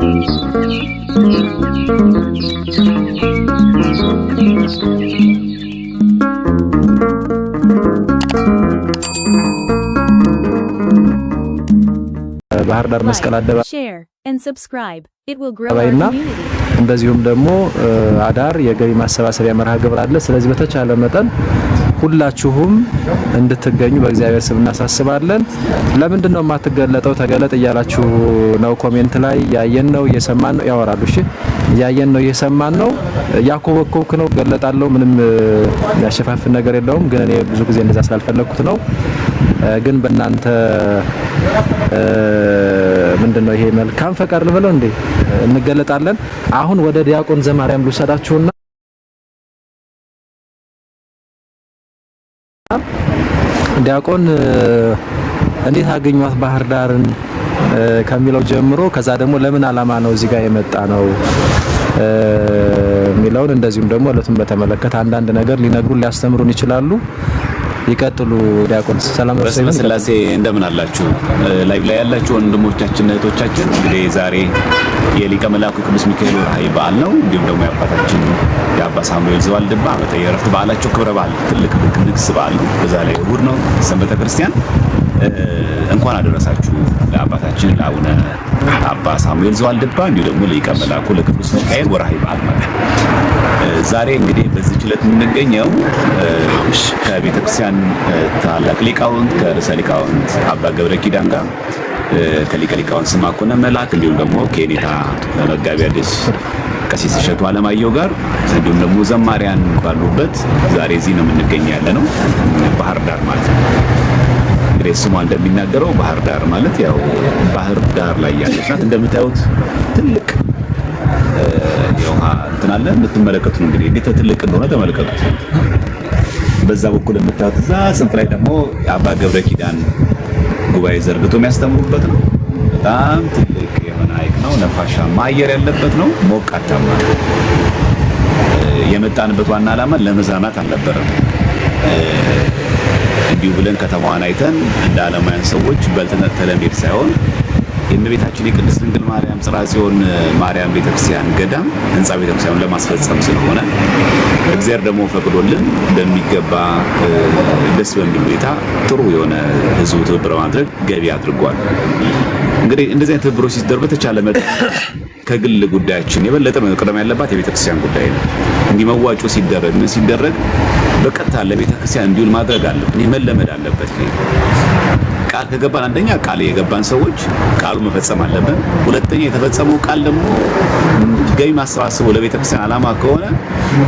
ባህር ዳር መስቀል አደባባይ share and subscribe. It will grow our community. እንደዚሁም ደግሞ አዳር የገቢ ማሰባሰቢያ መርሃ ግብር አለ። ስለዚህ በተቻለ መጠን ሁላችሁም እንድትገኙ በእግዚአብሔር ስም እናሳስባለን። ለምንድን ነው የማትገለጠው ተገለጥ እያላችሁ ነው ኮሜንት ላይ። ያየን ነው እየሰማን ነው ያወራሉ። እሺ ያየን ነው እየሰማን ነው ያኮበኮብክ ነው ገለጣለው። ምንም ያሸፋፍን ነገር የለውም። ግን እኔ ብዙ ጊዜ እንደዛ ስላልፈለኩት ነው። ግን በእናንተ ምንድነው ይሄ መልካም ፈቃድ ልበለው እንዴ እንገለጣለን። አሁን ወደ ዲያቆን ዘማርያም ልውሰዳችሁና ዲያቆን እንዴት አገኟት ባህር ዳርን ከሚለው ጀምሮ ከዛ ደግሞ ለምን ዓላማ ነው እዚህ ጋር የመጣ ነው ሚለውን እንደዚሁም ደግሞ ለቱን በተመለከተ አንዳንድ ነገር ሊነግሩን ሊያስተምሩን ይችላሉ። ይቀጥሉ ዲያቆን። ሰላም ስላሴ እንደምን አላችሁ? ላይ ያላችሁ ወንድሞቻችን እህቶቻችን፣ እንግዲህ ዛሬ የሊቀ መላኩ ቅዱስ ሚካኤል ወርሃዊ በዓል ነው። እንዲሁም ደግሞ የአባታችን የአባ ሳሙኤል ዘዋልድባ ዓመታዊ የዕረፍት በዓላቸው ክብረ በዓል ትልቅ ንግስ በዓል ነው። በዛ ላይ እሑድ ነው ሰንበተ ክርስቲያን። እንኳን አደረሳችሁ ለአባታችን ለአቡነ አባ ሳሙኤል ዘዋልድባ እንዲሁም ደግሞ ለሊቀ መላኩ ለቅዱስ ሚካኤል ወርሃዊ በዓል ማለት ነው። ዛሬ እንግዲህ በዚህ ዕለት የምንገኘው ከቤተክርስቲያን ታላቅ ሊቃውንት ከርዕሰ ሊቃውንት አባ ገብረ ኪዳን ጋር ከሊቀ ሊቃውንት ስምዐኮነ መላክ እንዲሁም ደግሞ ከኔታ መጋቢ ሐዲስ ቀሲስ እሸቱ አለማየሁ ጋር እንዲሁም ደግሞ ዘማሪያን ባሉበት ዛሬ እዚህ ነው የምንገኘው ያለ ነው ባህር ዳር ማለት ነው። እንግዲህ ስሟ እንደሚናገረው ባህር ዳር ማለት ያው ባህር ዳር ላይ ያለች ናት። እንደምታዩት ትልቅ የውሃ እንትን አለ የምትመለከቱት ነው። እንግዲህ እንዴት ትልቅ እንደሆነ ተመልከቱት። በዛ በኩል የምታዩት እዛ ጽንፍ ላይ ደግሞ የአባ ገብረ ኪዳን ጉባኤ ዘርግቶ የሚያስተምሩበት ነው። በጣም ትልቅ የሆነ ሐይቅ ነው። ነፋሻማ አየር ያለበት ነው። ሞቃታማ ነው። የመጣንበት ዋና ዓላማ ለመዝናናት አልነበረም። እንዲሁ ብለን ከተማዋን አይተን እንደ ዓለማውያን ሰዎች በልተን ተለምድ ሳይሆን የእመቤታችን የቅድስት ድንግል ማርያም ጽርሐ ጽዮን ማርያም ቤተክርስቲያን ገዳም ህንጻ ቤተክርስቲያኑን ለማስፈጸም ስለሆነ እግዚአብሔር ደግሞ ፈቅዶልን እንደሚገባ ደስ በሚል ሁኔታ ጥሩ የሆነ ህዝቡ ትብብር በማድረግ ገቢ አድርጓል። እንግዲህ እንደዚህ አይነት ትብብሮች ሲደረጉ በተቻለ መጠን ከግል ጉዳያችን የበለጠ መቅደም ያለባት የቤተክርስቲያን ጉዳይ ነው። እንዲህ መዋጮ ሲደረግ በቀጥታ ለቤተክርስቲያን እንዲውል ማድረግ አለብን። ይሄ መለመድ አለበት። ቃል ከገባን አንደኛ ቃል የገባን ሰዎች ቃሉ መፈጸም አለብን። ሁለተኛ የተፈጸመው ቃል ደግሞ ገቢ ማሰባሰቡ ለቤተክርስቲያን ዓላማ ከሆነ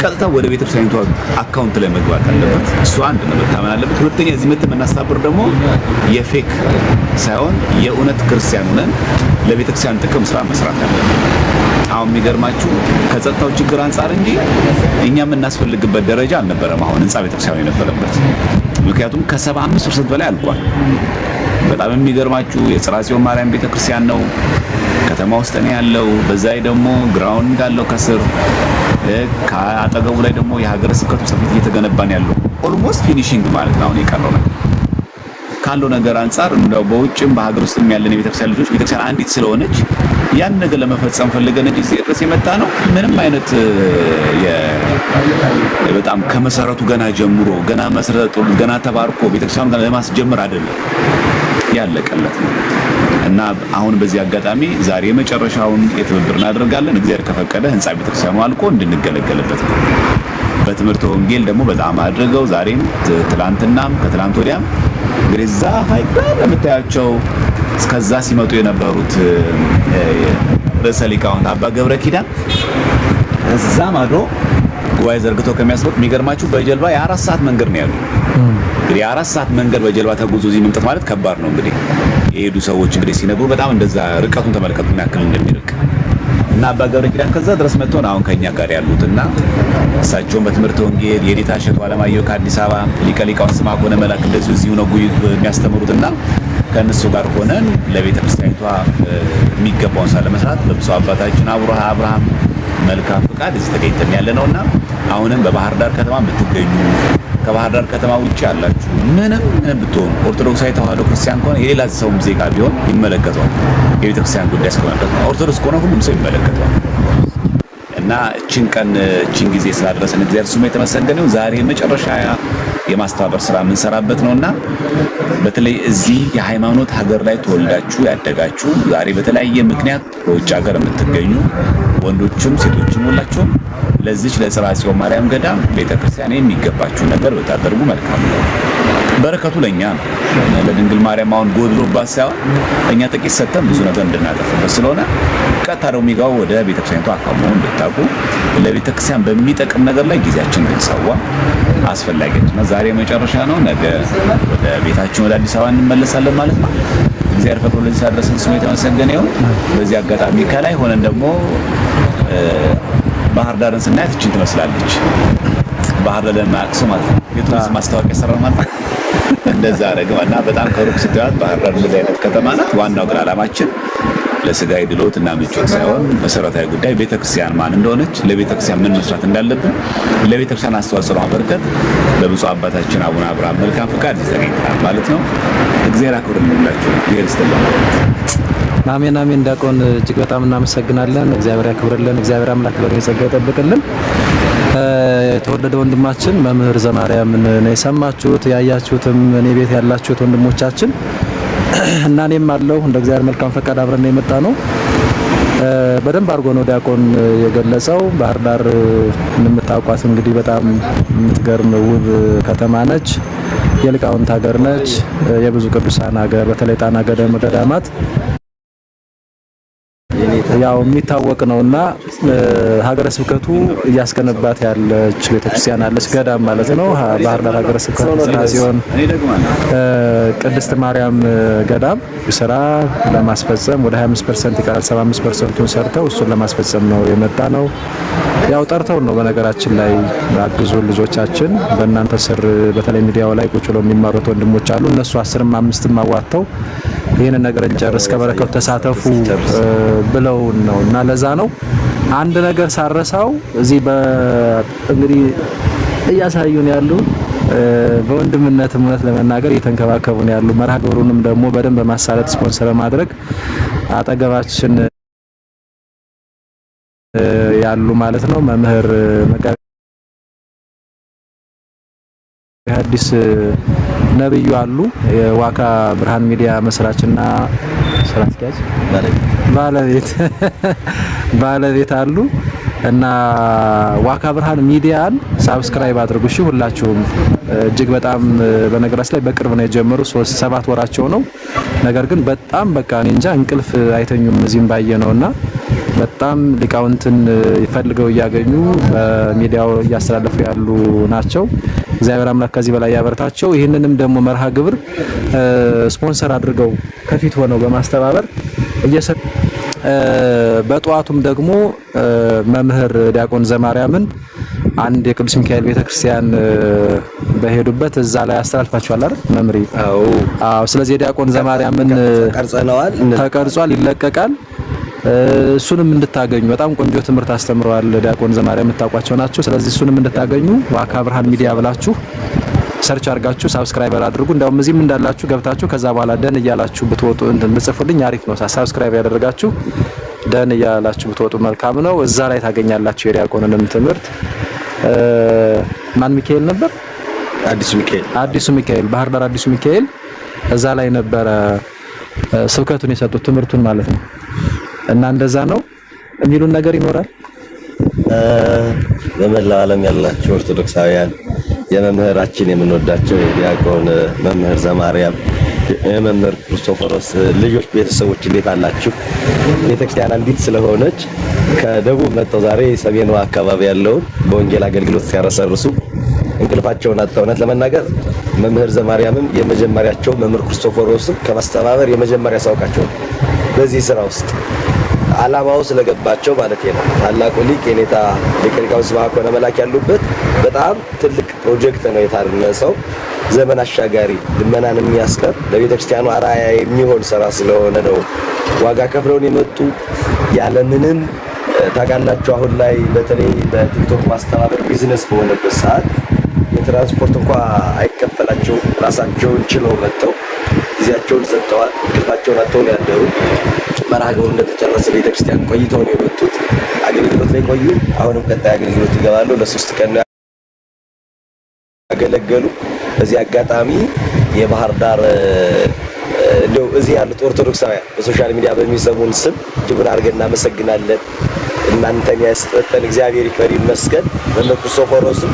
ቀጥታ ወደ ቤተክርስቲያኒቷ አካውንት ላይ መግባት አለበት። እሱ አንድ ነው መታመን አለበት። ሁለተኛ እዚህ መጥተን የምናስተባብር ደግሞ የፌክ ሳይሆን የእውነት ክርስቲያን ሆነን ለቤተክርስቲያን ጥቅም ስራ መስራት አለብን። አሁን የሚገርማችሁ ከጸጥታው ችግር አንፃር እንጂ እኛ የምናስፈልግበት ደረጃ አልነበረም አሁን ህንጻ ቤተክርስቲያኑ የነበረበት። ምክንያቱም ከ75% በላይ አልቋል። በጣም የሚገርማችሁ የጽርሐ ጽዮን ማርያም ቤተክርስቲያን ነው ከተማ ውስጥ ነው ያለው። በዛ ላይ ደግሞ ግራውንድ አለው ከስር ከአጠገቡ ላይ ደግሞ የሀገረ ስብከቱ ሰፊት እየተገነባ ነው ያለው። ኦልሞስት ፊኒሺንግ ማለት ነው አሁን የቀረው ነው ካለው ነገር አንፃር እንደው በውጭም በሀገር ውስጥም ያለን የቤተክርስቲያን ልጆች ቤተክርስቲያን አንዲት ስለሆነች ያን ነገር ለመፈጸም ፈልገን እንጂ ድረስ የመጣ ነው። ምንም አይነት በጣም ከመሰረቱ ገና ጀምሮ ገና መሰረቱ ገና ተባርኮ ቤተክርስቲያኑ ገና ለማስጀመር አይደለም ያለቀለት ነው። እና አሁን በዚህ አጋጣሚ ዛሬ የመጨረሻውን የትብብር እናደርጋለን። እግዚአብሔር ከፈቀደ ህንጻ ቤተክርስቲያኑ አልቆ እንድንገለገልበት ነው። በትምህርተ ወንጌል ደግሞ በጣም አድርገው ዛሬም ትላንትናም ከትላንት ወዲያም እንግዲህ እዛ ሐይቅ ጋር የምታያቸው እስከዛ ሲመጡ የነበሩት ርዕሰ ሊቃውንት አባ ገብረ ኪዳን እዛ ማዶ ጉባኤ ዘርግተው ከሚያስበው የሚገርማችሁ በጀልባ የ4 ሰዓት መንገድ ነው ያለው። እንግዲህ የ4 ሰዓት መንገድ በጀልባ ተጉዞ እዚህ መምጣት ማለት ከባድ ነው። እንግዲህ የሄዱ ሰዎች እንግዲህ ሲነግሩ በጣም እንደዛ ርቀቱን ተመልከቱ ምን ያክል እንደሚርቅ እና አባ ገብረ ኪዳን ከዛ ድረስ መጥተው አሁን ከኛ ጋር ያሉትና እሳቸውን በትምህርተ ወንጌል የኔታ እሸቱ አለማየሁ ከአዲስ አበባ ሊቀ ሊቃውንት ስምዐኮነ መላክ እንደዚሁ እዚሁ ነው የሚያስተምሩትና ከእነሱ ጋር ሆነን ለቤተ ክርስቲያኒቷ የሚገባውን ስራ ለመስራት በብፁዕ አባታችን አብርሃም መልካም ፍቃድ እዚህ ተገኝተን ያለነውና አሁንም በባህር ዳር ከተማ የምትገኙ ከባህር ዳር ከተማ ውጭ ያላችሁ ምንም ብትሆኑ ኦርቶዶክሳዊ ተዋህዶ ክርስቲያን ከሆነ የሌላ ሰውም ዜጋ ቢሆን ይመለከተዋል። የቤተክርስቲያን ጉዳይ እስከሆነ ድረስ ኦርቶዶክስ ከሆነ ሁሉም ሰው ይመለከተዋል። እና እቺን ቀን እቺን ጊዜ ስላደረሰን እግዚአብሔር ስሙ የተመሰገነ ይሁን። ዛሬ መጨረሻ የማስተባበር ስራ የምንሰራበት ነውና በተለይ እዚህ የሃይማኖት ሀገር ላይ ተወልዳችሁ ያደጋችሁ ዛሬ በተለያየ ምክንያት በውጭ ሀገር የምትገኙ ወንዶችም ሴቶችም ሁላችሁም ለዚች ለጽርሐ ጽዮን ማርያም ገዳም ቤተክርስቲያን የሚገባችሁ ነገር ብታደርጉ መልካም ነው። በረከቱ ለኛ ነው። ለድንግል ማርያም አሁን ጎድሎባት ሳይሆን እኛ ጥቂት ሰጥተን ብዙ ነገር እንድናጠፍበት ስለሆነ ቀጥታ ነው የሚጋው ወደ ቤተክርስቲያኒቱ አካባቢ እንድታቁ ለቤተክርስቲያን በሚጠቅም ነገር ላይ ጊዜያችን እንድንሰዋ አስፈላጊ ነው። ዛሬ መጨረሻ ነው። ነገ ወደ ቤታችን ወደ አዲስ አበባ እንመለሳለን ማለት ነው። እግዚአብሔር ፈቅዶ ለዚህ ሳደረሰን ስሙ የተመሰገነ ይሁን። በዚህ አጋጣሚ ከላይ ሆነን ደግሞ ባህር ዳርን ስናያት እቺን ትመስላለች። ባህር ዳር ለማያውቅ ሰው ማለት ነው የቱሪዝም ማስታወቂያ ሰራ ማለት ነው። እንደዛ አረግማና በጣም ከሩቅ ስትያት ባህር ዳር እንደዚህ አይነት ከተማ ናት። ዋናው ግን ዓላማችን ለስጋይ ድሎት እና ምቾት ሳይሆን መሰረታዊ ጉዳይ ቤተክርስቲያን ማን እንደሆነች፣ ለቤተክርስቲያን ምን መስራት እንዳለብን፣ ለቤተክርስቲያን አስተዋጽኦ ማበርከት በብፁዕ አባታችን አቡነ አብርሃም መልካም ፈቃድ ይዘጋጃል ማለት ነው። እግዚአብሔር አክብርላችሁ። እግዚአብሔር ይስጥልን። አሜን አሜን። ዲያቆን እጅግ በጣም እናመሰግናለን። እግዚአብሔር ያክብርልን። እግዚአብሔር አምላክ በጸጋ ይጠብቅልን። የተወደደ ወንድማችን መምህር ዘማርያምን ነው የሰማችሁት ያያችሁትም እኔ ቤት ያላችሁት ወንድሞቻችን እና እኔም አለው እንደ እግዚአብሔር መልካም ፈቃድ አብረን የመጣ ነው። በደንብ አድርጎ ነው ዲያቆን የገለጸው። ባህር ዳር የምታውቋት እንግዲህ በጣም የምትገርም ውብ ከተማ ነች። የሊቃውንት ሀገር ነች። የብዙ ቅዱሳን ሀገር፣ በተለይ ጣና ገዳማት ያው የሚታወቅ ነውና ሀገረ ስብከቱ እያስገነባት ያለች ቤተክርስቲያን አለች፣ ገዳም ማለት ነው። ባህር ዳር ሀገረ ስብከቱ ስራ ሲሆን ቅድስት ማርያም ገዳም ስራ ለማስፈጸም ወደ 25% ይቀራል። 75%ቱን ሰርተው እሱን ለማስፈጸም ነው የመጣ ነው። ያው ጠርተው ነው በነገራችን ላይ አግዙ ልጆቻችን በእናንተ ስር በተለይ ሚዲያው ላይ ቁጭ ብለው የሚማሩት ወንድሞች አሉ። እነሱ 10ም 5ም አዋጥተው ይሄን ነገር እንጨርስ ከበረከቱ ተሳተፉ ብለው ነው እና ለዛ ነው አንድ ነገር ሳረሳው እዚህ እንግዲህ እያሳዩን ያሉ በወንድምነት እውነት ለመናገር እየተንከባከቡን ያሉ መርሃ ግብሩንም ደግሞ በደንብ በማሳለጥ ስፖንሰር ማድረግ አጠገባችን ያሉ ማለት ነው መምህር መጋቢ ሐዲስ ነብዩ አሉ። የዋካ ብርሃን ሚዲያ መስራችና ስራ አስኪያጅ ባለቤት አሉ እና ዋካ ብርሃን ሚዲያን ሳብስክራይብ አድርጉ። እሺ ሁላችሁም እጅግ በጣም በነገራችን ላይ በቅርብ ነው የጀመሩ 7 ወራቸው ነው። ነገር ግን በጣም በቃ እኔ እንጃ እንቅልፍ አይተኙም እዚህም ባየነውና በጣም ሊቃውንትን ይፈልገው እያገኙ በሚዲያው እያስተላለፉ ያሉ ናቸው። እግዚአብሔር አምላክ ከዚህ በላይ ያበርታቸው። ይህንንም ደግሞ መርሃ ግብር ስፖንሰር አድርገው ከፊት ሆነው በማስተባበር እየሰጡ በጧቱም ደግሞ መምህር ዲያቆን ዘማርያምን አንድ የቅዱስ ሚካኤል ቤተክርስቲያን በሄዱበት እዛ ላይ አስተላልፋችኋል አይደል መምሪ? አዎ። ስለዚህ የዲያቆን ዘማርያምን ተቀርጿል፣ ይለቀቃል። እሱንም እንድታገኙ በጣም ቆንጆ ትምህርት አስተምረዋል ዲያቆን ዘማርያም የምታውቋቸው ናቸው። ስለዚህ እሱንም እንድታገኙ ዋካ ብርሃን ሚዲያ ብላችሁ ሰርች አድርጋችሁ ሳብስክራይበር አድርጉ። እንደውም እዚህም እንዳላችሁ ገብታችሁ ከዛ በኋላ ደን እያላችሁ ብትወጡ ብትጽፉልኝ አሪፍ ነው። ሳብስክራይብ ያደረጋችሁ ደን እያላችሁ ብትወጡ መልካም ነው። እዛ ላይ ታገኛላችሁ የዲያቆንንም ትምህርት። ማን ሚካኤል ነበር? አዲሱ ሚካኤል ባህር ዳር አዲሱ ሚካኤል እዛ ላይ ነበረ ስብከቱን የሰጡት ትምህርቱን ማለት ነው። እና እንደዛ ነው የሚሉን ነገር ይኖራል። በመላው ዓለም ያላችሁ ኦርቶዶክሳውያን የመምህራችን የምንወዳቸው ዲያቆን መምህር ዘማርያም የመምህር ክርስቶፎሮስ ልጆች ቤተሰቦች እንዴት አላችሁ? ቤተክርስቲያን አንዲት ስለሆነች ከደቡብ መጥተው ዛሬ ሰሜኑ አካባቢ ያለውን በወንጌል አገልግሎት ሲያረሰርሱ እንቅልፋቸውን አጥተው እውነት ለመናገር መምህር ዘማርያምም የመጀመሪያቸው መምህር ክርስቶፎሮስም ከማስተባበር የመጀመሪያ ሳውቃቸው በዚህ ስራ ውስጥ ዓላማው ስለገባቸው ማለት ነው። ታላቁ ሊቅ የኔታ ሊቀ ሊቃውንት ስብሐት መላክ ያሉበት በጣም ትልቅ ፕሮጀክት ነው የታነጸው። ዘመን አሻጋሪ ልመናን የሚያስቀር ለቤተክርስቲያኑ አርአያ የሚሆን ስራ ስለሆነ ነው ዋጋ ከፍለውን የመጡ ያለምንም ታውቃላችሁ። አሁን ላይ በተለይ በቲክቶክ ማስተባበር ቢዝነስ በሆነበት ሰዓት ትራንስፖርት እንኳን አይከፈላቸው ራሳቸውን ችለው መጥተው ጊዜያቸውን ሰጥተዋል። ግልባቸውን አጥተው ያደሩ መርሃግብሩ እንደተጨረሰ ቤተክርስቲያን ቆይተው ነው የመጡት። አገልግሎት ላይ ቆዩ። አሁንም ቀጣይ አገልግሎት ይገባሉ። ለ3 ቀን ያገለገሉ። በዚህ አጋጣሚ የባህር ዳር እንደው እዚህ ያሉት ኦርቶዶክሳውያን በሶሻል ሚዲያ በሚሰሙን ስም እጅጉን አድርገን እናመሰግናለን። እናንተን ያስጠጠን እግዚአብሔር ይክበር ይመስገን። መምህር ክርስቶፎሮስም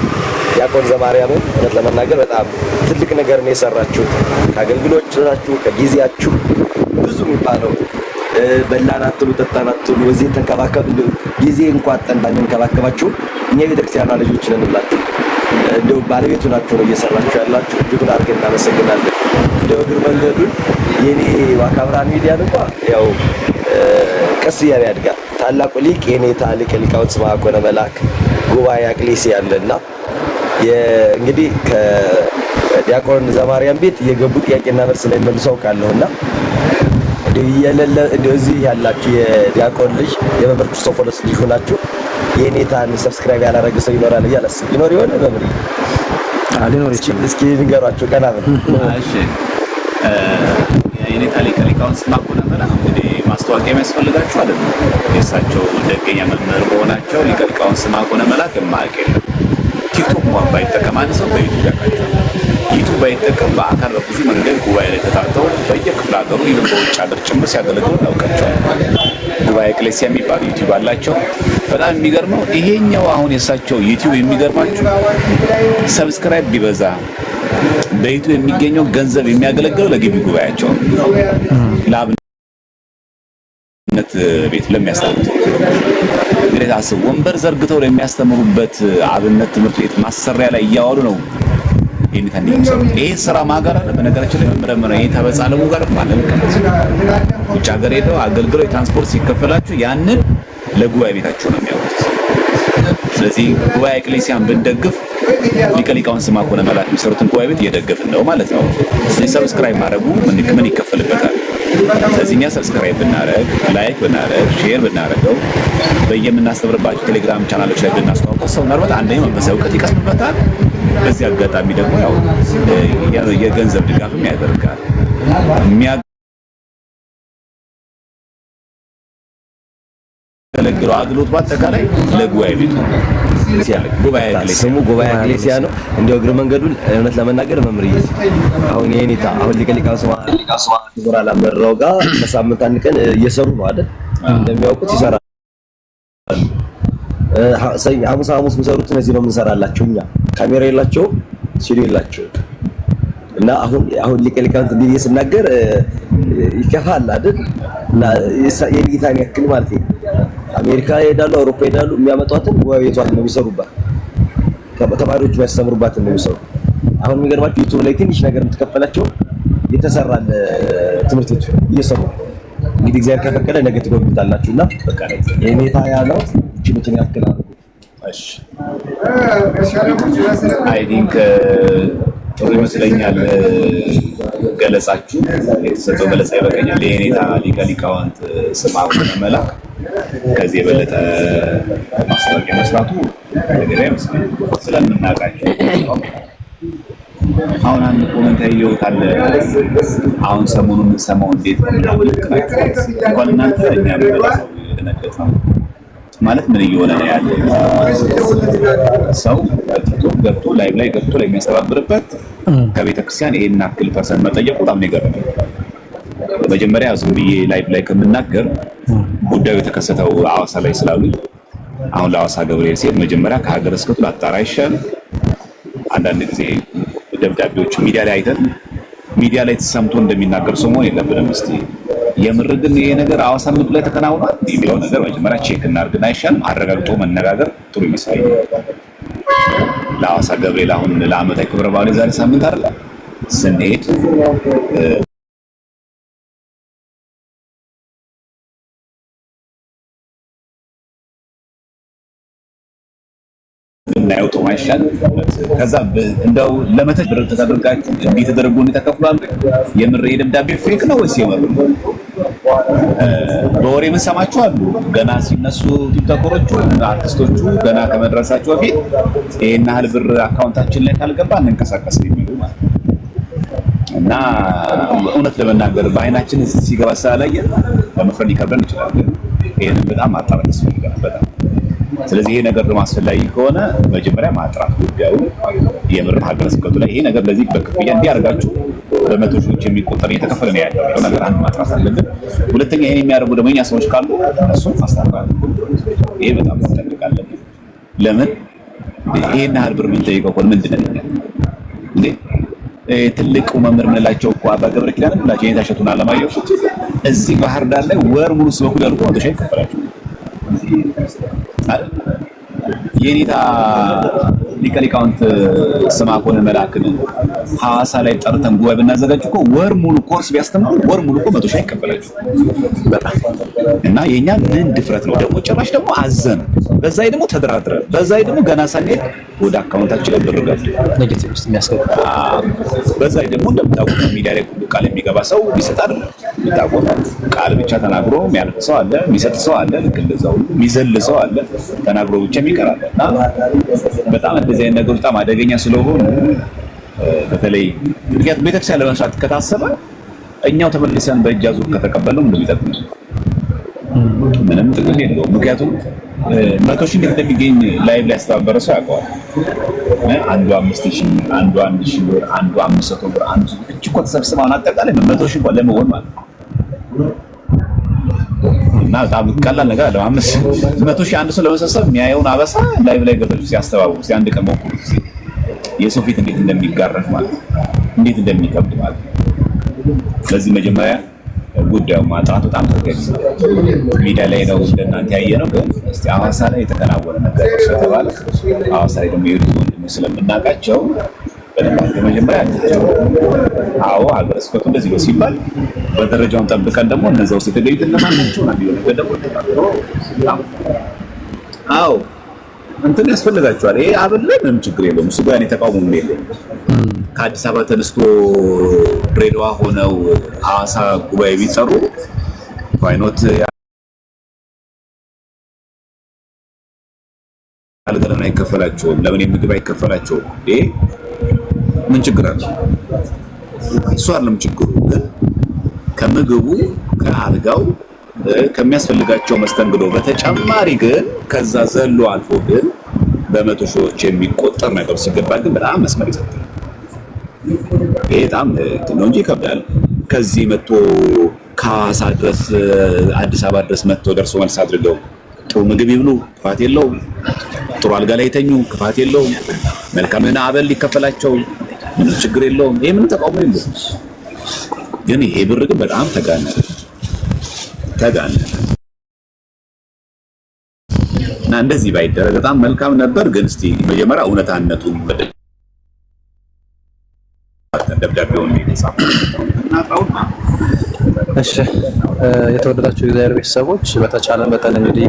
ዲያቆን ዘማርያምም እውነት ለመናገር በጣም ትልቅ ነገር ነው የሰራችሁት። ከአገልግሎታችሁ ከጊዜያችሁ ብዙ የሚባለው በላን አትሉ ጠጣን አትሉ እዚህ ተንከባከቡ ጊዜ እንኳን ጠንዳን እንከባከባችሁ እኛ ቤተክርስቲያኗ ልጆች ነን ብላችሁ እንደው ባለቤቱ ናችሁ ነው እየሰራችሁ ያላችሁ። እጅጉን አድርገን እናመሰግናለን። እንደው እግር መንገዱን የኔ ዋካብራን ሚዲያ እንኳን ያው ቀስ እያለ ያድጋል። ታላቁ ሊቅ የኔታ ሊቀ ሊቃውንት ስምዐ ኮነ መልአክ ጉባኤ አቅሌሲ ያለና እንግዲህ ከዲያቆን ዘማርያም ቤት የገቡ ጥያቄና መልስ ላይ መልሰው ካለውና እንደው እዚህ ያላችሁ የዲያቆን ልጅ የመምህር ክርስቶፎሮስ ልጅ ሆናችሁ የኔታን ሰብስክራይብ ያላረገ ሰው ይኖራል እያለስ ይኖር ይሆን? መምህር ሊኖር ይችላል። እስኪ ንገሯቸው ቀና በል። እሺ የኔታ ሊቀ ሊቃውንት ስምዐ ኮነ መልአክ እንግዲህ ማስተዋወቂያ የሚያስፈልጋችሁ አይደለም። የእሳቸው ደገኛ መምህር በሆናቸው ሊቀ ሊቃውንት ስምዐ ኮነ መልአክ የማያውቅ የለም። ቲክቶክ እንኳን ባይጠቀም አንድ ሰው በዩቲዩብ ያውቃቸዋል። ዩቲዩብ ባይጠቀም በአካል በብዙ መንገድ ጉባኤ ላይ ተጣርተው በየክፍለ ሀገሩ ይልም በውጭ ሀገር ጭምር ሲያገለግሉ እናውቃቸዋለን። ጉባኤ ኤክሌሲያ የሚባል ዩቲዩብ አላቸው። በጣም የሚገርመው ይሄኛው አሁን የእሳቸው ዩቲዩብ የሚገርማችሁ ሰብስክራይብ ቢበዛ በዩቲዩብ የሚገኘው ገንዘብ የሚያገለግለው ለግቢ ጉባኤያቸው ለአብነት ቤት ለሚያስተምሩት እንግዲህ አስቡ። ወንበር ዘርግተው ለሚያስተምሩበት አብነት ትምህርት ቤት ማሰሪያ ላይ እያዋሉ ነው የኔታ እንደሚሰሩ። ይሄ ስራ ማጋራ በነገራችን ላይ መምረመረ ይሄ ተበጻለሙ ጋር ማለት ነው። ውጭ ሀገር ሄደው አገልግለው የትራንስፖርት ሲከፈላችሁ ያንን ለጉባኤ ቤታቸው ነው የሚያወጡት። ስለዚህ ጉባኤ ኤክሌሲያን ብንደግፍ ሊቀ ሊቃውንት ስምዐ ኮነ መልአክ የሚሰሩትን ጉባኤ ቤት እየደገፍን ነው ማለት ነው። ስለዚህ ሰብስክራይብ ማድረጉ ምን ይከፈልበታል? ስለዚህ እኛ ሰብስክራይብ ብናረግ፣ ላይክ ብናረግ፣ ሼር ብናረገው በየምናስተምርባቸው ቴሌግራም ቻናሎች ላይ ብናስተዋውቀው ሰው ምናልባት አንደኛው መንፈሳዊ እውቀት ይቀስምበታል። በዚህ አጋጣሚ ደግሞ ያው የገንዘብ ድጋፍም ያደርጋል። የሚያገለግለው አገልግሎት በአጠቃላይ ለጉባኤ ቤቱ ስሙ ጉባኤ ኤክሌሲያ ነው። እንደው እግረ መንገዱን እውነት ለመናገር መምርዬ አሁን የኔታ አሁን ሊቀ ሊቃውንት ስምዐ አላመራው ጋር በሳምንት አንድ ቀን እየሰሩ ነው አይደል? እንደሚያውቁት ይሰራሉ። ሐሙስ የሚሰሩት እነዚህ ነው የምንሰራላቸው እኛ። ካሜራ የላቸው ሲሉ የላቸው እና አሁን ሊቀ ሊቃውንት እንዲህ ስናገር ይከፋል አይደል? እና የጌታን ያክል ማለት ነው አሜሪካ ይሄዳሉ፣ አውሮፓ ይሄዳሉ። የሚያመጧትን ጉባኤ ቤቷን ነው የሚሰሩባት። ተማሪዎች የሚያስተምሩባት ነው የሚሰሩ። አሁን የሚገርማችሁ ዩቲዩብ ላይ ትንሽ ነገር የምትከፈላቸው የተሰራል ትምህርት ቤቱ እየሰሩ እንግዲህ እግዚአብሔር ከፈቀደ ነገ ትጎብኙታላችሁና በቃ የኔታ ያለው ችሎትን ያክላል። እሺ አይ ቲንክ ጥሩ ይመስለኛል ገለጻችሁ። የተሰጠው ገለጻ ይበቃኛል። የኔታ ሊቀ ሊቃውንት ስምዐ ኮነ መልአክ ከዚህ የበለጠ ማስታወቂያ መስራቱ ነገር አይመስለኝም ስለምናውቃቸው። አሁን አንድ ኮሜንት ያየሁት አለ። አሁን ሰሞኑን የምንሰማው እንዴት ነው እንኳን እናንተ እኛ በለሰው የደነገጠው ማለት ምን እየሆነ ነው ያለው? ሰው ቲክቶክ ገብቶ ላይቭ ላይ ገብቶ ላይ የሚያስተባብርበት ከቤተክርስቲያን ይሄን አክል ፐርሰንት መጠየቁ በጣም ነው የገረመኝ። መጀመሪያ ዝም ብዬ ላይቭ ላይ ከምናገር ጉዳዩ የተከሰተው ሐዋሳ ላይ ስላሉ አሁን ለሐዋሳ ገብርኤል ሲሄድ መጀመሪያ ከሀገረ ስብከቱ ላጣራ ይሻል። አንዳንድ ጊዜ ደብዳቤዎች ሚዲያ ላይ አይተን ሚዲያ ላይ ተሰምቶ እንደሚናገር ሰው መሆን የለብንም። እስቲ የምር ግን ይሄ ነገር ሐዋሳ ምድር ላይ ተከናውኗል የሚለው ነገር መጀመሪያ ቼክ እናድርግና አይሻልም? አረጋግጦ መነጋገር ጥሩ ይመስለኛል። ለሐዋሳ ገብርኤል አሁን ለዓመታዊ ክብረ በዓሉ ዛሬ ሳምንት አይደለ ስንሄድ እናየው ጥሩ አይሻል? ከዛ እንደው ለመተች ብር ተደርጋችሁ እንዴት ተደርጎ ተከፍሏል? የምር የደብዳቤ ፌክ ነው ወይስ የምር? በወሬ ምን ሰማችሁ አሉ ገና ሲነሱ ቲክቶከሮቹ አርቲስቶቹ ገና ከመድረሳቸው በፊት ይሄን ያህል ብር አካውንታችን ላይ ካልገባ እንንቀሳቀስ የሚሉ ማለት እና እውነት ለመናገር በአይናችን ሲገባ ሳላየን ለመፍረድ ይከብደን ይችላል። ይሄንን በጣም ማጣራት ያስፈልጋል በጣም። ስለዚህ ይሄ ነገር አስፈላጊ ከሆነ መጀመሪያ ማጥራት ጉዳዩ የምር ሀገረ ስብከቱ ላይ ይሄ ነገር ለዚህ በክፍያ እንዲያርጋችሁ በመቶ ሺዎች የሚቆጠር እየተከፈለ ነው ያለው ነገር አንድ ማጥራት አለብን። ሁለተኛ ይሄን የሚያደርጉ ደግሞ የኛ ሰዎች ካሉ እሱን ማስተካከል ይሄ በጣም ተጠንቀቃለን። ለምን ይሄን ያህል ብር ምን ጠይቀው ኮን ምንድነው እንዴ ትልቁ መምህር ምንላቸው እኮ አባ ገብረ ኪዳን ምንላቸው የታሸቱና ለማየው እዚህ ባህር ዳር ላይ ወር ሙሉ ስለኩል ያልኩ ነው ተሸይ ከፈላችሁ አይደል የኔታ ሊቀሊቃውንት ስማኮን መላክን ሐዋሳ ላይ ጠርተን ጉባኤ ብናዘጋጅ እኮ ወር ሙሉ ኮርስ ቢያስተምሩ ወር ሙሉ እኮ 100 ሺህ ይከፈላችሁ በጣም እና የኛ ምን ድፍረት ነው ደግሞ ጭራሽ ደግሞ አዘን በዛይ ደግሞ ተደራድረን በዛይ ደግሞ ገና ሳንሄድ ወደ አካውንታችን ላይ ብር ገብ ኔጌቲቭ ውስጥ የሚያስገባ በዛይ ደግሞ እንደምታውቁት ሚዲያ ላይ ቃል የሚገባ ሰው ይሰጣል ይታወቃ ቃል ብቻ ተናግሮ የሚያልፍ ሰው አለ የሚሰጥ ሰው አለ ልክ እንደዛው የሚዘል ሰው አለ ተናግሮ ብቻ የሚቀራል እና በጣም እንደዚህ አይነት ነገሮች በጣም አደገኛ ስለሆኑ በተለይ ምክንያቱም ቤተክርስቲያን ለመስራት ከታሰበ እኛው ተመልሰን በእጅ አዙር ከተቀበልነው ምንም ይጠቅም ምንም ጥቅም የለውም። ምክንያቱም 100 ሺህ እንዴት እንደሚገኝ ላይቭ ላይ ያስተባበረ ሰው ያውቀዋል። አንዱ 5000 አንዱ 1000 ብር አንዱ 500 ብር አንዱ እቺ እኮ ተሰብስበው አጠቃላይ 100 ሺህ እንኳን ለመሆን ማለት እና በጣም ቀላል ነገር አለ። 500 ሺህ አንድ ሰው ለመሰብሰብ የሚያየውን አበሳ ላይቭ ላይ ገብቶ ሲያስተባብሩ ሲያንድ ቀን ሞክሩ የሰው ፊት እንዴት እንደሚጋረፍ ማለት እንዴት እንደሚከብድ ማለት። ስለዚህ መጀመሪያ ጉዳዩ ማጥራት በጣም ተገቢ ሚዲያ ላይ ነው እንደናንተ ያየነው። ግን እስቲ ሐዋሳ ላይ የተከናወነ ነገር ስለተባለ ሐዋሳ ላይ ደግሞ የሄዱት ወንድሞች ስለምናውቃቸው በደንብ መጀመሪያ አዎ ሀገረ ስብከቱ እንደዚህ ነው ሲባል በደረጃውን ጠብቀን ደግሞ እነዛ ውስጥ የተገኙት እነማን ናቸው ነው ነገር ደግሞ አዎ እንትን ያስፈልጋቸዋል። ይሄ አብለ ምንም ችግር የለውም። እሱ ጋር የተቃውሞ የለም። ከአዲስ አበባ ተነስቶ ድሬዳዋ ሆነው ሐዋሳ ጉባኤ ቢጠሩ ባይኖት አልገረና አይከፈላቸውም። ለምን የምግብ አይከፈላቸውም? ይሄ ምን ችግር አለ? እሱ አይደለም ችግሩ። ግን ከምግቡ ከአልጋው ከሚያስፈልጋቸው መስተንግዶ በተጨማሪ ግን ከዛ ዘሎ አልፎ ግን በመቶ ሺዎች የሚቆጠር ነገር ሲገባ ግን በጣም መስመር ይሰጣል። ይሄ በጣም ነው እንጂ ይከብዳል። ከዚህ መጥቶ ከሐዋሳ ድረስ አዲስ አበባ ድረስ መጥቶ ደርሶ መልስ አድርገው ጥሩ ምግብ ይብሉ ክፋት የለውም። ጥሩ አልጋ ላይ ተኙ ክፋት የለውም። መልካምና አበል ሊከፈላቸው ምንም ችግር የለውም። ይሄ ምንም ተቃውሞ የለውም። ግን ይሄ ብር ግን በጣም ተጋነነ እና እንደዚህ ባይደረግ በጣም መልካም ነበር። ግን እስቲ መጀመሪያ እውነታነቱን ደብዳቤውን ይጻፋው። እሺ የተወደዳችሁ የእግዚአብሔር ቤተሰቦች በተቻለ መጠን እንግዲህ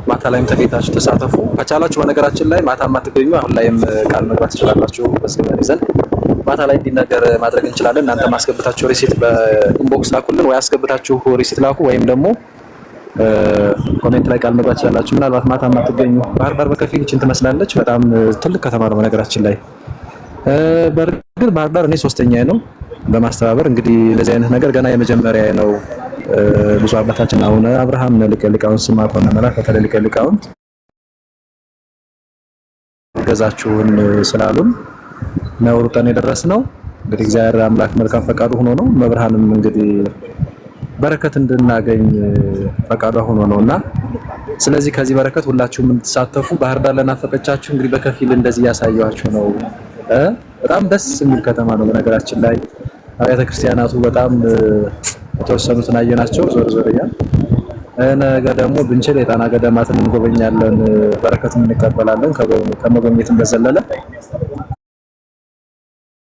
ማታ ላይም ተገኝታችሁ ተሳተፉ። ከቻላችሁ በነገራችን ላይ ማታ ማትገኙ አሁን ላይም ቃል መግባት ትችላላችሁ። በስልክ ይዘን ማታ ላይ እንዲነገር ማድረግ እንችላለን። እናንተ ማስገብታችሁ ሪሲት በኢንቦክስ ላኩልን ወይ አስገብታችሁ ሪሲት ላኩ ወይም ደግሞ ኮሜንት ላይ ቃል መግባት ትችላላችሁ። ምናልባት ማታ ማትገኙ ባህር ዳር በከፊል ይችን ትመስላለች። በጣም ትልቅ ከተማ ነው በነገራችን ላይ። በርግጥ ባህር ዳር እኔ ሶስተኛ ነው በማስተባበር እንግዲህ ለዚህ አይነት ነገር ገና የመጀመሪያ ነው። ብፁዕ አባታችን አቡነ አብርሃም ሊቀ ሊቃውንት ስምዐኮነ መላክ በተለይ ሊቀ ሊቃውንት ገዛችሁን ስላሉን ነው ሩጠን የደረስነው። እንግዲህ እግዚአብሔር አምላክ መልካም ፈቃዱ ሆኖ ነው። መብርሃንም እንግዲህ በረከት እንድናገኝ ፈቃዷ ሆኖ ነውና ስለዚህ ከዚህ በረከት ሁላችሁም እንድትሳተፉ ባህር ዳር ለናፈቀቻችሁ እንግዲህ በከፊል እንደዚህ ያሳያችሁ ነው። በጣም ደስ የሚል ከተማ ነው በነገራችን ላይ። አብያተ ክርስቲያናቱ በጣም የተወሰኑትን አየናቸው ዞር ዞር እያልን ነገ ደግሞ ብንችል የጣና ገዳማትን እንጎበኛለን፣ በረከትን እንቀበላለን ከመጎብኘትም በዘለለ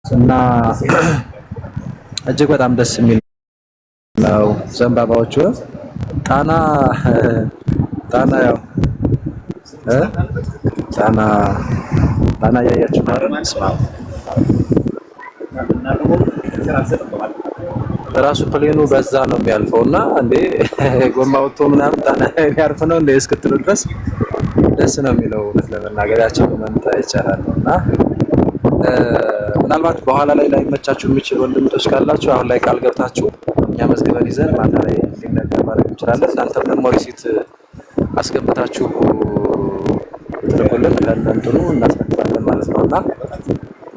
እና እጅግ በጣም ደስ የሚል ነው። ዘንባባዎቹ ጣና ያው ጣና ያያችሁ ማለት ነው። ራሱ ፕሌኑ በዛ ነው የሚያልፈውና እንዴ ጎማ ወጥቶ ምናምን ታና ያርፍ ነው እንደ እስክትሉ ድረስ ደስ ነው የሚለው ለመናገር ያቸው መንታ ይቻላልና ምናልባት በኋላ ላይ መቻችሁ የሚችል ወንድሞች ካላችሁ አሁን ላይ ቃል ገብታችሁ እኛ መዝገበን ይዘን ማታ ላይ እንዲነገር ማድረግ እንችላለን። እናንተም ደግሞ ሪሲት አስገብታችሁ ትልቁልን ለእናንተኑ እናስነግባለን ማለት ነውና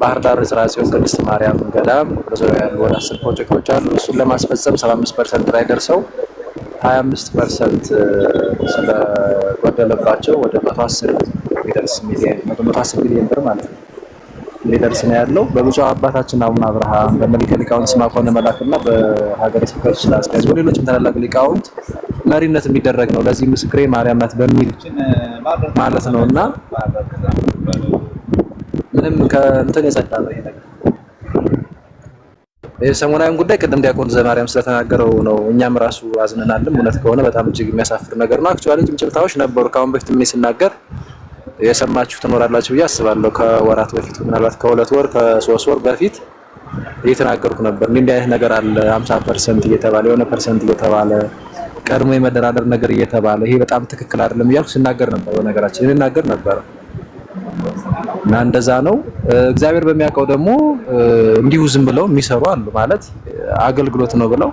ባህር ዳር ጽርሐ ጽዮን ቅድስት ማርያም ገዳም በዙሪያው ያሉ ወደ 10 ፕሮጀክቶች አሉ። እሱን ለማስፈጸም 75% ላይ ደርሰው 25% ስለጎደለባቸው ወደ 110 ሚሊዮን ብር ማለት ነው ሊደርስ ነው ያለው። በብፁዕ አባታችን አቡነ አብርሃም በመሊከ ሊቃውንት ስምዐ ኮነ መላክና በሀገረ ስብከቱ ስራ አስኪያጅ ወሌሎችም ታላላቅ ሊቃውንት መሪነት የሚደረግ ነው። ለዚህ ምስክሬ ማርያም ናት በሚል ማለት ነውና ምንም ከእንትን የጸዳ ነው ይሄ ነገር። የሰሞናዊን ጉዳይ ቅድም ዲያቆን ዘማርያም ስለተናገረው ነው እኛም ራሱ አዝነናልም። እውነት ከሆነ በጣም እጅግ የሚያሳፍር ነገር ነው። አክቹአሊ ጭምጭምታዎች ነበሩ ከአሁን በፊት ምን ሲናገር የሰማችሁ ትኖራላችሁ ብዬ አስባለሁ። ከወራት በፊት ምናልባት ከ2 ወር ከ3 ወር በፊት እየተናገርኩ ነበር። እንዲህ አይነት ነገር አለ 50% እየተባለ የሆነ ፐርሰንት እየተባለ ቀድሞ የመደራደር ነገር እየተባለ ይሄ በጣም ትክክል አይደለም እያልኩ ሲናገር ነበር። በነገራችን ሲናገር ነበር እና እንደዛ ነው። እግዚአብሔር በሚያውቀው ደግሞ እንዲሁ ዝም ብለው የሚሰሩ አሉ ማለት አገልግሎት ነው ብለው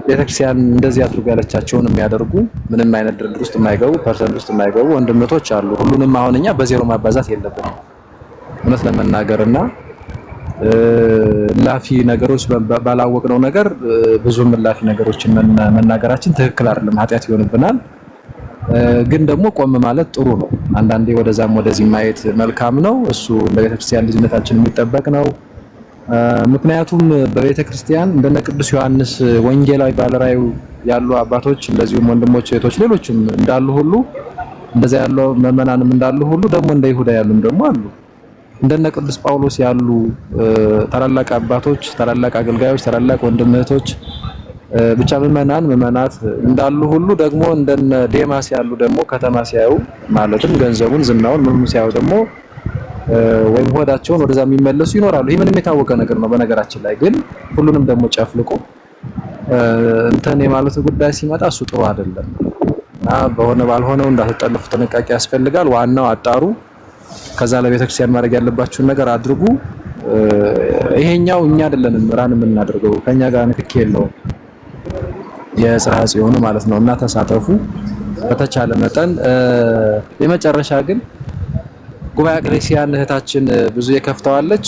ቤተክርስቲያን እንደዚህ አድርጎ ያለቻቸውን የሚያደርጉ ምንም አይነት ድርድር ውስጥ የማይገቡ ፐርሰንት ውስጥ የማይገቡ ወንድምቶች አሉ። ሁሉንም አሁን እኛ በዜሮ ማባዛት የለብንም እውነት ለመናገርና ላፊ ነገሮች ባላወቅነው ነገር ብዙም ላፊ ነገሮችን መናገራችን ትክክል አይደለም፣ ኃጢአት ይሆንብናል። ግን ደግሞ ቆም ማለት ጥሩ ነው። አንዳንዴ ወደዛም ወደዚህ ማየት መልካም ነው። እሱ ለቤተክርስቲያን ልጅነታችን የሚጠበቅ ነው። ምክንያቱም በቤተክርስቲያን እንደነ ቅዱስ ዮሐንስ ወንጌላዊ ባለራዕይ ያሉ አባቶች እንደዚሁም ወንድሞች እህቶች ሌሎችም እንዳሉ ሁሉ እንደዛ ያለው መመናንም እንዳሉ ሁሉ ደግሞ እንደ ይሁዳ ያሉም ደግሞ አሉ። እንደነ ቅዱስ ጳውሎስ ያሉ ታላላቅ አባቶች፣ ታላላቅ አገልጋዮች፣ ታላላቅ ወንድም እህቶች ብቻ መመናት እንዳሉ ሁሉ ደግሞ እንደነ ዴማስ ያሉ ደግሞ ከተማ ሲያዩ ማለትም ገንዘቡን ዝናውን ምንም ሲያዩ ደግሞ ወይም ሆዳቸውን ወደዛ የሚመለሱ ይኖራሉ። ይሄ ምንም የታወቀ ነገር ነው። በነገራችን ላይ ግን ሁሉንም ደግሞ ጨፍልቆ እንትን የማለት ጉዳይ ሲመጣ እሱ ጥሩ አይደለም እና በሆነ ባልሆነው እንዳትጠልፉ ጥንቃቄ ያስፈልጋል። ዋናው አጣሩ። ከዛ ለቤተክርስቲያን ማድረግ ያለባችሁን ነገር አድርጉ። ይሄኛው እኛ አይደለንም ራን የምናደርገው ከኛ ጋር ንክኪ የለውም የጽርሐ ጽዮን ማለት ነው እና ተሳተፉ በተቻለ መጠን። የመጨረሻ ግን ጉባኤ አቅሌሲያን እህታችን ብዙ የከፍተዋለች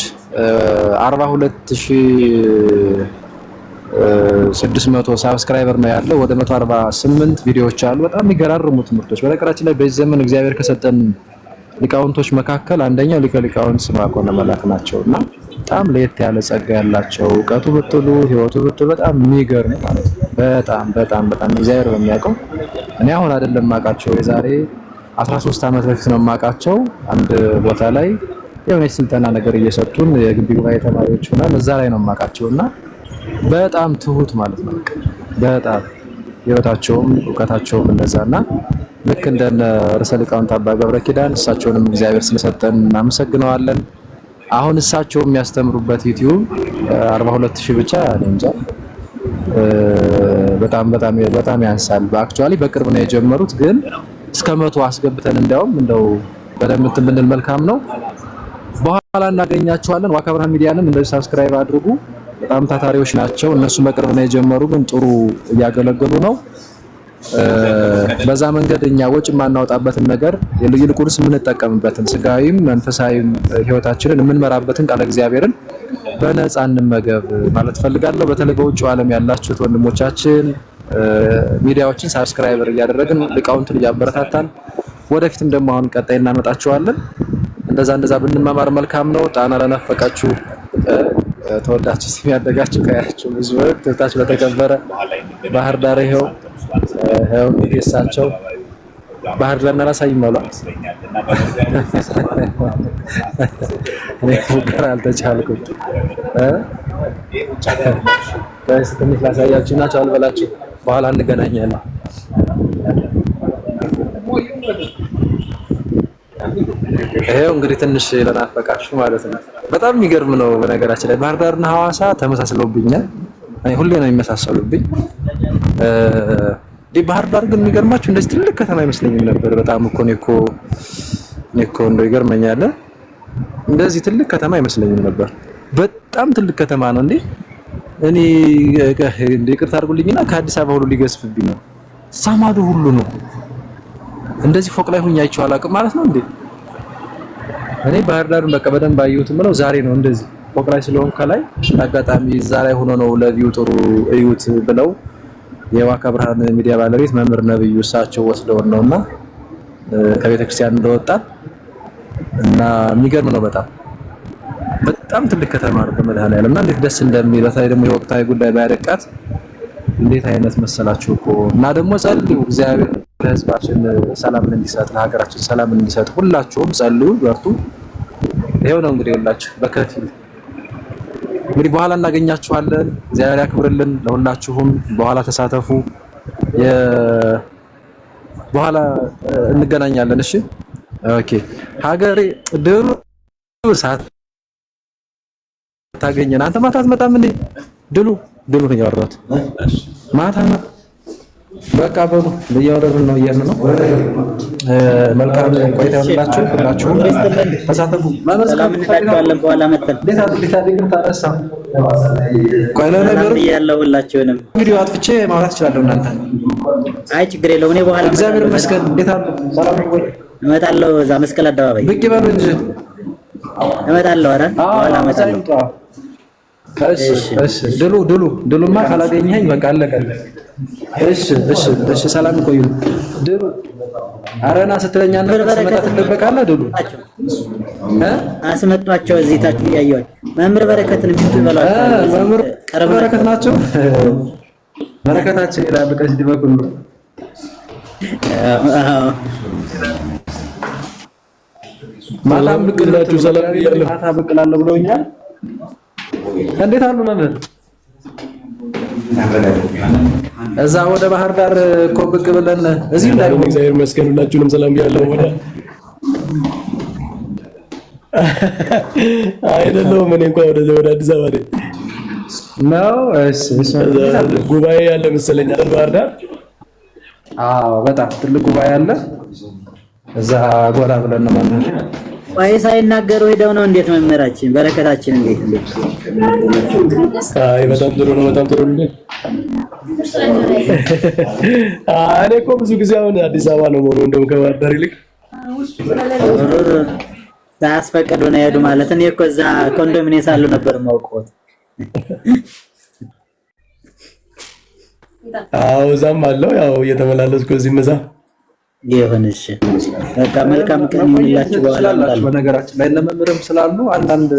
42600 ሳብስክራይበር ነው ያለው። ወደ 148 ቪዲዮዎች አሉ። በጣም የሚገራርሙ ትምህርቶች። በነገራችን ላይ በዚህ ዘመን እግዚአብሔር ከሰጠን ሊቃውንቶች መካከል አንደኛው ሊቀ ሊቃውንት ስምዐ ኮነ መላክ ናቸውና በጣም ለየት ያለ ጸጋ ያላቸው እውቀቱ ብትሉ ህይወቱ ብትሉ በጣም የሚገርም ማለት ነው። በጣም እግዚአብሔር በሚያውቀው እኔ አሁን አይደለም ማቃቸው የዛሬ 13 ዓመት በፊት ነው ማቃቸው። አንድ ቦታ ላይ የሆነች ስልጠና ነገር እየሰጡን የግቢ ጉባኤ ተማሪዎች ሆነን እዛ ላይ ነው ማቃቸውና በጣም ትሁት ማለት ነው። በጣም ህይወታቸውም እውቀታቸውም እንደዛና ልክ እንደነ ርዕሰ ሊቃውንት አባ ገብረ ኪዳን እሳቸውንም እግዚአብሔር ስለሰጠን እናመሰግነዋለን። አሁን እሳቸው የሚያስተምሩበት ዩቲዩብ 42000 ብቻ እንጃ በጣም ያንሳል። በአክቹአሊ በቅርብ ነው የጀመሩት ግን እስከ 100 አስገብተን እንደው በደንብ እንትን ብንል መልካም ነው። በኋላ እናገኛቸዋለን። ዋካ ብርሃን ሚዲያንም እንደዚህ ሳብስክራይብ አድርጉ። በጣም ታታሪዎች ናቸው። እነሱ በቅርብ ነው የጀመሩ ግን ጥሩ እያገለገሉ ነው። በዛ መንገድ እኛ ወጪ ማናወጣበትን ነገር ይልቁንስ የምንጠቀምበትን ስጋዊም መንፈሳዊም ህይወታችንን የምንመራበትን ቃለ እግዚአብሔርን በነፃ እንመገብ ማለት ፈልጋለሁ። በተለይ በውጭ ዓለም ያላችሁት ወንድሞቻችን ሚዲያዎችን ሳብስክራይበር እያደረግን ሊቃውንትን እያበረታታን ወደፊትም ደግሞ አሁን ቀጣይ እናመጣቸዋለን። እንደዛ ብንማማር መልካም ነው። ጣና ለናፈቃችሁ ተወዳችሁ ስም ያደጋችሁ ከያችሁ ብዙ ወቅታችሁ ለተከበረ ባህር ዳር ይሄው እሳቸው ባህር ዳር እናላሳይ ማለት እኔ ፍቅር አልተቻልኩም ትንሽ ላሳያችሁና ቻው ልበላችሁ። በኋላ እንገናኛለን። ይሄው እንግዲህ ትንሽ ለናፈቃችሁ ማለት ነው። በጣም የሚገርም ነው። በነገራችን ላይ ባህር ዳርና ሐዋሳ ተመሳስለውብኛል። እኔ ሁሌ ነው የሚመሳሰሉብኝ። ባህር ዳር ግን የሚገርማችሁ እንደዚህ ትልቅ ከተማ አይመስለኝም ነበር። በጣም እኮ እኔ እኮ እንደው ይገርመኛል። እንደዚህ ትልቅ ከተማ አይመስለኝም ነበር። በጣም ትልቅ ከተማ ነው እንዴ! እኔ ይቅርታ አድርጉልኝና ከአዲስ አበባ ሁሉ ሊገዝፍብኝ ነው። ሳማዱ ሁሉ ነው። እንደዚህ ፎቅ ላይ ሆኜ አይቼው አላውቅም ማለት ነው እንዴ! እኔ ባህር ዳርን በቃ በደንብ አየሁት የምለው ዛሬ ነው። እንደዚህ ፎቅ ላይ ስለሆንኩ ከላይ አጋጣሚ እዛ ላይ ሆኖ ነው ለቪው ጥሩ እዩት ብለው የዋካ ብርሃን ሚዲያ ባለቤት መምህር ነብዩ እሳቸው ወስደውን ነውና ከቤተ ክርስቲያን እንደወጣ እና የሚገርም ነው። በጣም ትልቅ ከተማ ነው በመድኃኔዓለም እና እንዴት ደስ እንደሚል በተለይ ደግሞ የወቅታዊ ጉዳይ ባያደቃት እንዴት አይነት መሰላችሁ እኮ እና ደግሞ ጸልዩ እግዚአብሔር ለሕዝባችን ሰላምን እንዲሰጥ ለሀገራችን ሰላምን እንዲሰጥ ሁላችሁም ጸልዩ፣ በርቱ። ይሄው ነው እንግዲህ ሁላችሁ በከፊል እንግዲህ በኋላ እናገኛችኋለን። እግዚአብሔር ያክብርልን ለሁላችሁም። በኋላ ተሳተፉ። በኋላ እንገናኛለን። እሺ ኦኬ። ሀገሬ ድሩ ሰዓት ታገኘን። አንተ ማታ አትመጣም እንዴ? ድሉ ነው ያወራሁት። ማታ በቃ በሉ እያወራን ነው እያልን ነው። መልካም ቆይታ ይሁንላችሁ። ሁላችሁም ተሳተፉ። ሰላም እንላችኋለን። በኋላ መተን ቆይ ለነገሩ ያለው ሁላችሁንም ቪዲዮ አጥፍቼ ማውራት እችላለሁ። እናንተ አይ ችግር የለውም። እኔ በኋላ እግዚአብሔር ይመስገን። እንዴት አሉ? ሰላም ነው ወይ? እመጣለሁ። እዛ መስቀል አደባባይ ብቅ በሉ እንጂ እመጣለሁ። ኧረ በኋላ እመጣለሁ። እሺ ድሉማ ካላገኘኸኝ በቃ አለቀ። እሺ ሰላም ቆዩ። ድሉ አረና ስትለኛ ነበር ስመጣ ትደበቃለህ። ድሉ አስመጧቸው እዚህ ታች እያየሁኝ መምህር በረከትን ቢቱ ይበላል። መምህር በረከት ናቸው። በረከታችን ይላበቀስ ዲበኩሉ ማታም ብቅላችሁ ሰላም ይላል። ማታ ብቅላለሁ ብለውኛል። እንዴት አሉ መምህር? እዛ ወደ ባህር ዳር እኮ ብቅ ብለን እዚህ ላይ እግዚአብሔር ይመስገን ሁላችሁንም ሰላም ብያለሁ። አይደለም እኔ እንኳን ወደ አዲስ አበባ ነው። እሺ ጉባኤ ያለ መሰለኝ አይደል? ባህር ዳር በጣም ትልቅ ጉባኤ አለ። እዛ ጎራ ብለን ነው መምህር ወይ ሳይናገሩ ሄደው ነው። እንዴት መምህራችን በረከታችን እንዴት አይ በጣም ጥሩ ነው። በጣም ጥሩ ነው። እኔ እኮ ብዙ ጊዜ አሁን አዲስ አበባ ነው የምሆነው እንደውም ከባህር ዳር ይልቅ ሳያስፈቅዱ ነው የሄዱ ማለት። እኔ እኮ እዛ ኮንዶሚኒየም ሳሉ ነበር የማውቀው። እዛም አለው ያው እየተመላለስኩ እዚህ መዛ ይሁንሽ። በቃ መልካም ቀን ይሁንላችሁ። በኋላ እንላለን። በነገራችን ላይ ለመምህርም ስላሉ አንዳንድ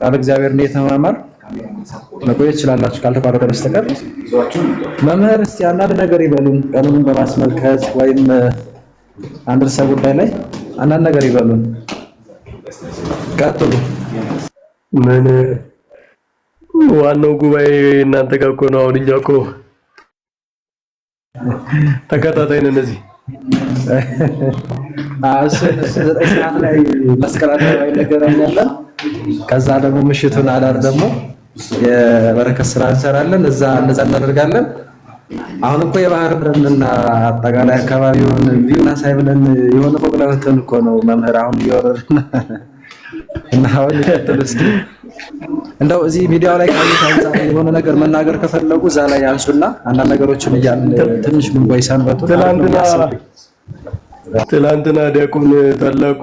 ቃል እግዚአብሔር ነው የተማማር መቆየት ይችላልላችሁ ካልተቋረጠ በስተቀር። መምህር እስቲ አንዳንድ ነገር ይበሉን፣ ቀኑን በማስመልከት ወይም አንድ ርዕሰ ጉዳይ ላይ አንዳንድ ነገር ይበሉን። ቀጥሉ። ምን ዋናው ጉባኤ እናንተ ጋር እኮ ነው። አሁን እኛ እኮ ተከታታይ ነን እዚህ ሰዓት ላይ መስቀል አደባባይ እንገናኛለን። ከዛ ደግሞ ምሽቱን አዳር ደግሞ የበረከት ስራ እንሰራለን። እዛ እናደርጋለን። አሁን እኮ የባህር ዳርና አጠቃላይ አካባቢውን ቪውና ሳይብለን የሆነ ፎቅ ለመተን እኮ ነው መምህር አሁን እያወረድን እና አሁን ይቀጥል። እስኪ እንደው እዚህ ሚዲያው ላይ ካዩት አንፃር የሆነ ነገር መናገር ከፈለጉ እዛ ላይ አንሱና አንዳንድ ነገሮችን እያልን ትንሽ ምን ወይ ሰንበቱ ትላንትና ዲያቆን ታላቁ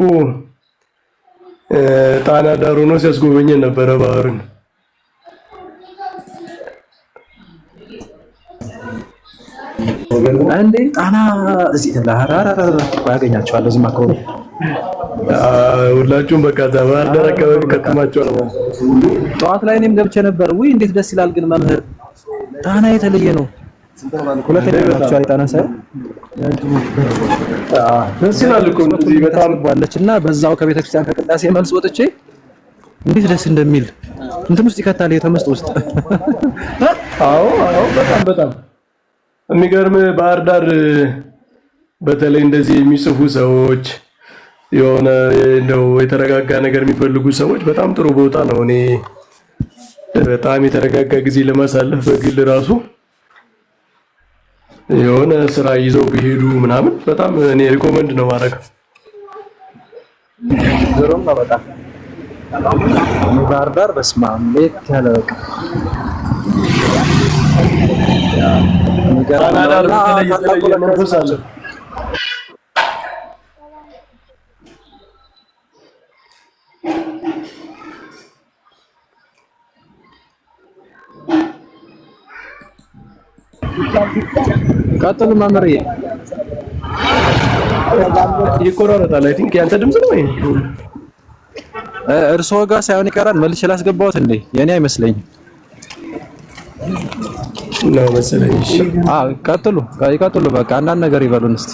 ጣና ዳር ሆኖ ሲያስጎበኝ ነበረ ባህርን። እንዴ ጣና እዚህ ለሐራራ ያገኛቸዋለሁ። እዚህ ማከሩ ሁላችሁም በቃ ባህር ዳር አካባቢ ከተማቸው ነው። ጠዋት ላይ እኔም ገብቼ ነበር። ውይ እንዴት ደስ ይላል ግን መምህር ጣና የተለየ ነው። ሁለተኛ ይወጣቸው አይጣና ሳይሆን ደስ ይላል እኮ እንደዚህ በጣም ባለችና በዛው ከቤተክርስቲያን ከቅዳሴ መልስ ወጥቼ እንዴት ደስ እንደሚል እንትን ውስጥ ይከታል የተመስጦ ውስጥ አዎ በጣም የሚገርም ባህር ዳር በተለይ እንደዚህ የሚጽፉ ሰዎች የሆነ እንደው የተረጋጋ ነገር የሚፈልጉ ሰዎች በጣም ጥሩ ቦታ ነው። እኔ በጣም የተረጋጋ ጊዜ ለማሳለፍ በግል ራሱ የሆነ ስራ ይዘው ቢሄዱ ምናምን በጣም እኔ ሪኮመንድ ነው ማድረግ። ዝሮም ነው በጣም ባህር ዳር በስመ አብ ለየት ያለ በቃ የተለየ መንፈስ አለ። ቀጥሉ መምህርዬ። ይቆራረጣል። አይ ቲንክ ያንተ ድምጽ ነው ወይ? እርስዎ ጋር ሳይሆን ይቀራል። መልሼ ላስገባሁት እንዴ? የኔ አይመስለኝም ነው መሰለኝ። እሺ ቀጥሉ ይቀጥሉ። በቃ አንዳንድ ነገር ይበሉን እስቲ።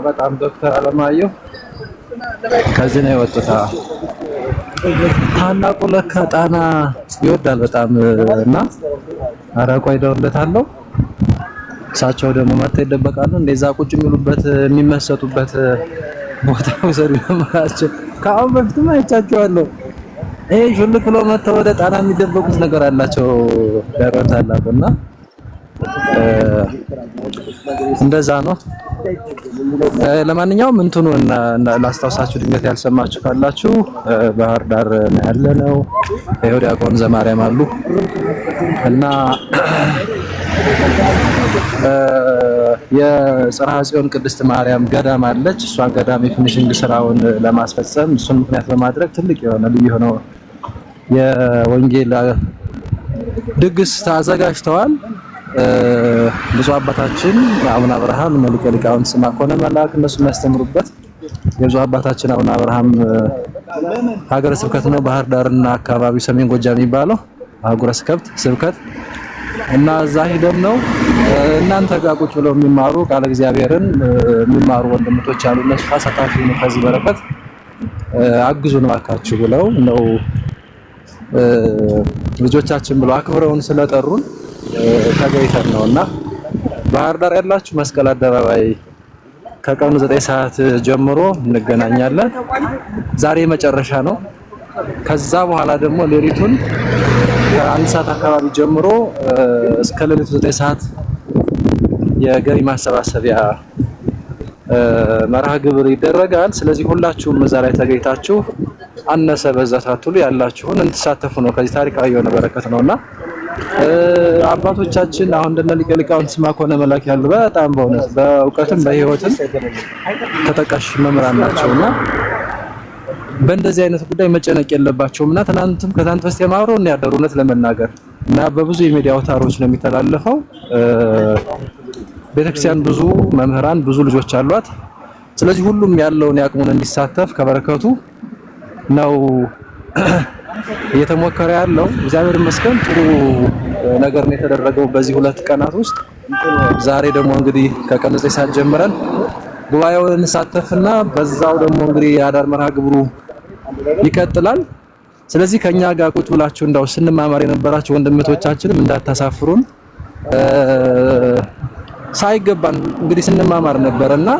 በጣም ዶክተር አለማየሁ ከዚህ ነው የወጡት። ታላቁ ለካ ጣና ይወዳል በጣም እና ኧረ ቆይ እደውልለታለሁ። እሳቸው ደግሞ መጥተው ይደበቃሉ። እንደዛ ቁጭ የሚሉበት የሚመሰጡበት ቦታ ወሰዱ ማለት ከአሁን በፊትም አይቻቸዋለሁ። ይሄ ሹልክ ብሎ መጥተው ወደ ጣና የሚደበቁት ነገር አላቸው ዳሮት ታላቁና እንደዛ ነው። ለማንኛውም እንትኑን ላስታውሳችሁ ድንገት ያልሰማችሁ ካላችሁ ባህር ዳር ነው ያለነው። ዲያቆን ዘማርያም አሉ እና የጽርሐ ጽዮን ቅድስት ማርያም ገዳም አለች። እሷን ገዳም የፊኒሽንግ ስራውን ለማስፈጸም እሱን ምክንያት በማድረግ ትልቅ የሆነ ልዩ የሆነው የወንጌል ድግስ ተዘጋጅተዋል። ብፁዕ አባታችን አቡነ አብርሃም ሊቀ ሊቃውንት ስምዐኮነ መላክ እነሱ የሚያስተምሩበት የብፁዕ አባታችን አቡነ አብርሃም ሀገረ ስብከት ነው። ባህር ዳርና አካባቢው ሰሜን ጎጃም የሚባለው ሀገረ ስብከት እና እዛ ሂደን ነው እናንተ ጋር ቁጭ ብለው የሚማሩ ቃለ እግዚአብሔርን የሚማሩ ወንድሞች አሉ። እነሱ ተሳታፊ ነው። ከዚህ በረከት አግዙን እባካችሁ ብለው ነው ልጆቻችን ብለው አክብረውን ስለጠሩን ተገኝተን ነውና ባህር ዳር ያላችሁ መስቀል አደባባይ ከቀኑ 9 ሰዓት ጀምሮ እንገናኛለን። ዛሬ መጨረሻ ነው። ከዛ በኋላ ደግሞ ሌሊቱን ከ1 ሰዓት አካባቢ ጀምሮ እስከ ሌሊቱ 9 ሰዓት የገቢ ማሰባሰቢያ መርሃ ግብር ይደረጋል። ስለዚህ ሁላችሁም እዛ ላይ ተገኝታችሁ አነሰ በዛ ሳትሉ ያላችሁን እንድትሳተፉ ነው። ከዚህ ታሪካዊ የሆነ በረከት ነውና አባቶቻችን አሁን እንደነ ሊቀ ሊቃውንት ስምዐኮነ መላክ ያሉ በጣም በእውነት በእውቀትም በሕይወትም ተጠቃሽ መምህራን ናቸውና በእንደዚህ አይነት ጉዳይ መጨነቅ የለባቸውምና ትናንትም ከትናንት በስቲያም አብረው ነው ያደሩ። እውነት ለመናገር እና በብዙ የሚዲያ አውታሮች ነው የሚተላለፈው። ቤተክርስቲያን ብዙ መምህራን ብዙ ልጆች አሏት። ስለዚህ ሁሉም ያለውን ያቅሙን እንዲሳተፍ ከበረከቱ ነው እየተሞከረ ያለው። እግዚአብሔር ይመስገን ጥሩ ነገር ነው የተደረገው በዚህ 2 ቀናት ውስጥ። ዛሬ ደግሞ እንግዲህ ከቀን 9 ሰዓት ጀምረን ጉባኤውን እንሳተፍና በዛው ደግሞ እንግዲህ የአዳር መርሃ ግብሩ ይቀጥላል። ስለዚህ ከኛ ጋር ቁጭ ብላችሁ እንዳው ስንማማር የነበራችሁ ወንድሞቻችንም እንዳታሳፍሩን። ሳይገባን እንግዲህ ስንማማር ነበርና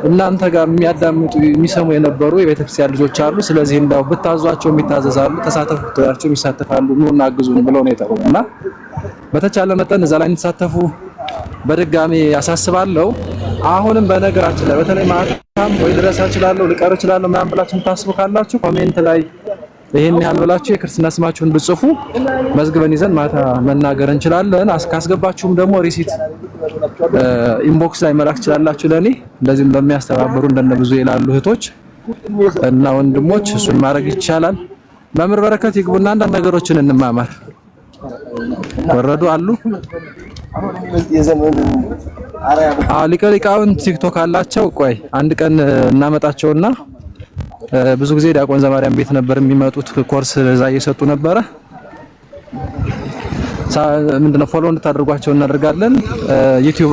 እናንተ ጋር የሚያዳምጡ የሚሰሙ የነበሩ የቤተክርስቲያን ልጆች አሉ። ስለዚህ እንዳው ብታዟቸው የሚታዘዛሉ፣ ተሳተፉ ብትሏቸው የሚሳተፋሉ። ኑና አግዙን ብለው ነው የጠሩና በተቻለ መጠን እዛ ላይ እንድትሳተፉ በድጋሚ ያሳስባለሁ። አሁንም በነገራችን ላይ በተለይ ማታም ወይ ድረስ እችላለሁ ልቀር እችላለሁ ምናምን ብላችሁ የምታስቡ ካላችሁ ኮሜንት ላይ ይሄን ያህል ብላችሁ የክርስትና ስማችሁን ብጽፉ መዝግበን ይዘን ማታ መናገር እንችላለን። ካስገባችሁም ደግሞ ሪሲት ኢንቦክስ ላይ መላክ ትችላላችሁ ለኔ እንደዚህም ለሚያስተባብሩ እንደነ ብዙ ይላሉ እህቶች እና ወንድሞች እሱን ማድረግ ይቻላል። መምህር በረከት ይግቡና አንዳንድ ነገሮችን እንማማር። ወረዱ አሉ ሊቀ ሊቃውንት ቲክቶክ አላቸው። ቆይ አንድ ቀን እናመጣቸውና ብዙ ጊዜ ዲያቆን ዘማርያም ቤት ነበር የሚመጡት ኮርስ እዛ እየሰጡ ነበረ። ምንድነው ፎሎ እንድታደርጓቸው እናደርጋለን። ዩቲዩብ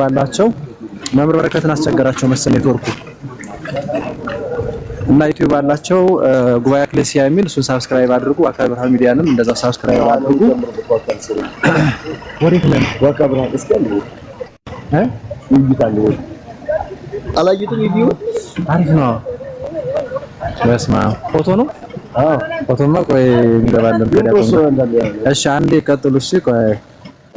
አላቸው መምህር በረከትን አስቸገራቸው መሰለኝ ኔትወርኩ እና ዩቲዩብ አላቸው ጉባኤ ኤክሌሲያ የሚል እሱን ሰብስክራይብ አድርጉ። አካባቢ ብርሃን ሚዲያንም እንደዛው ሰብስክራይብ አድርጉ። ወዴት ነን? ወቀብራ እስከል ይይታል ወይ አላየቱም? ቪዲዮ አሪፍ ነው። በስማ ፎቶ ነው። ፎቶማ ቆይ እንገባለን። እሺ አንዴ ቀጥሉ። እሺ ቆይ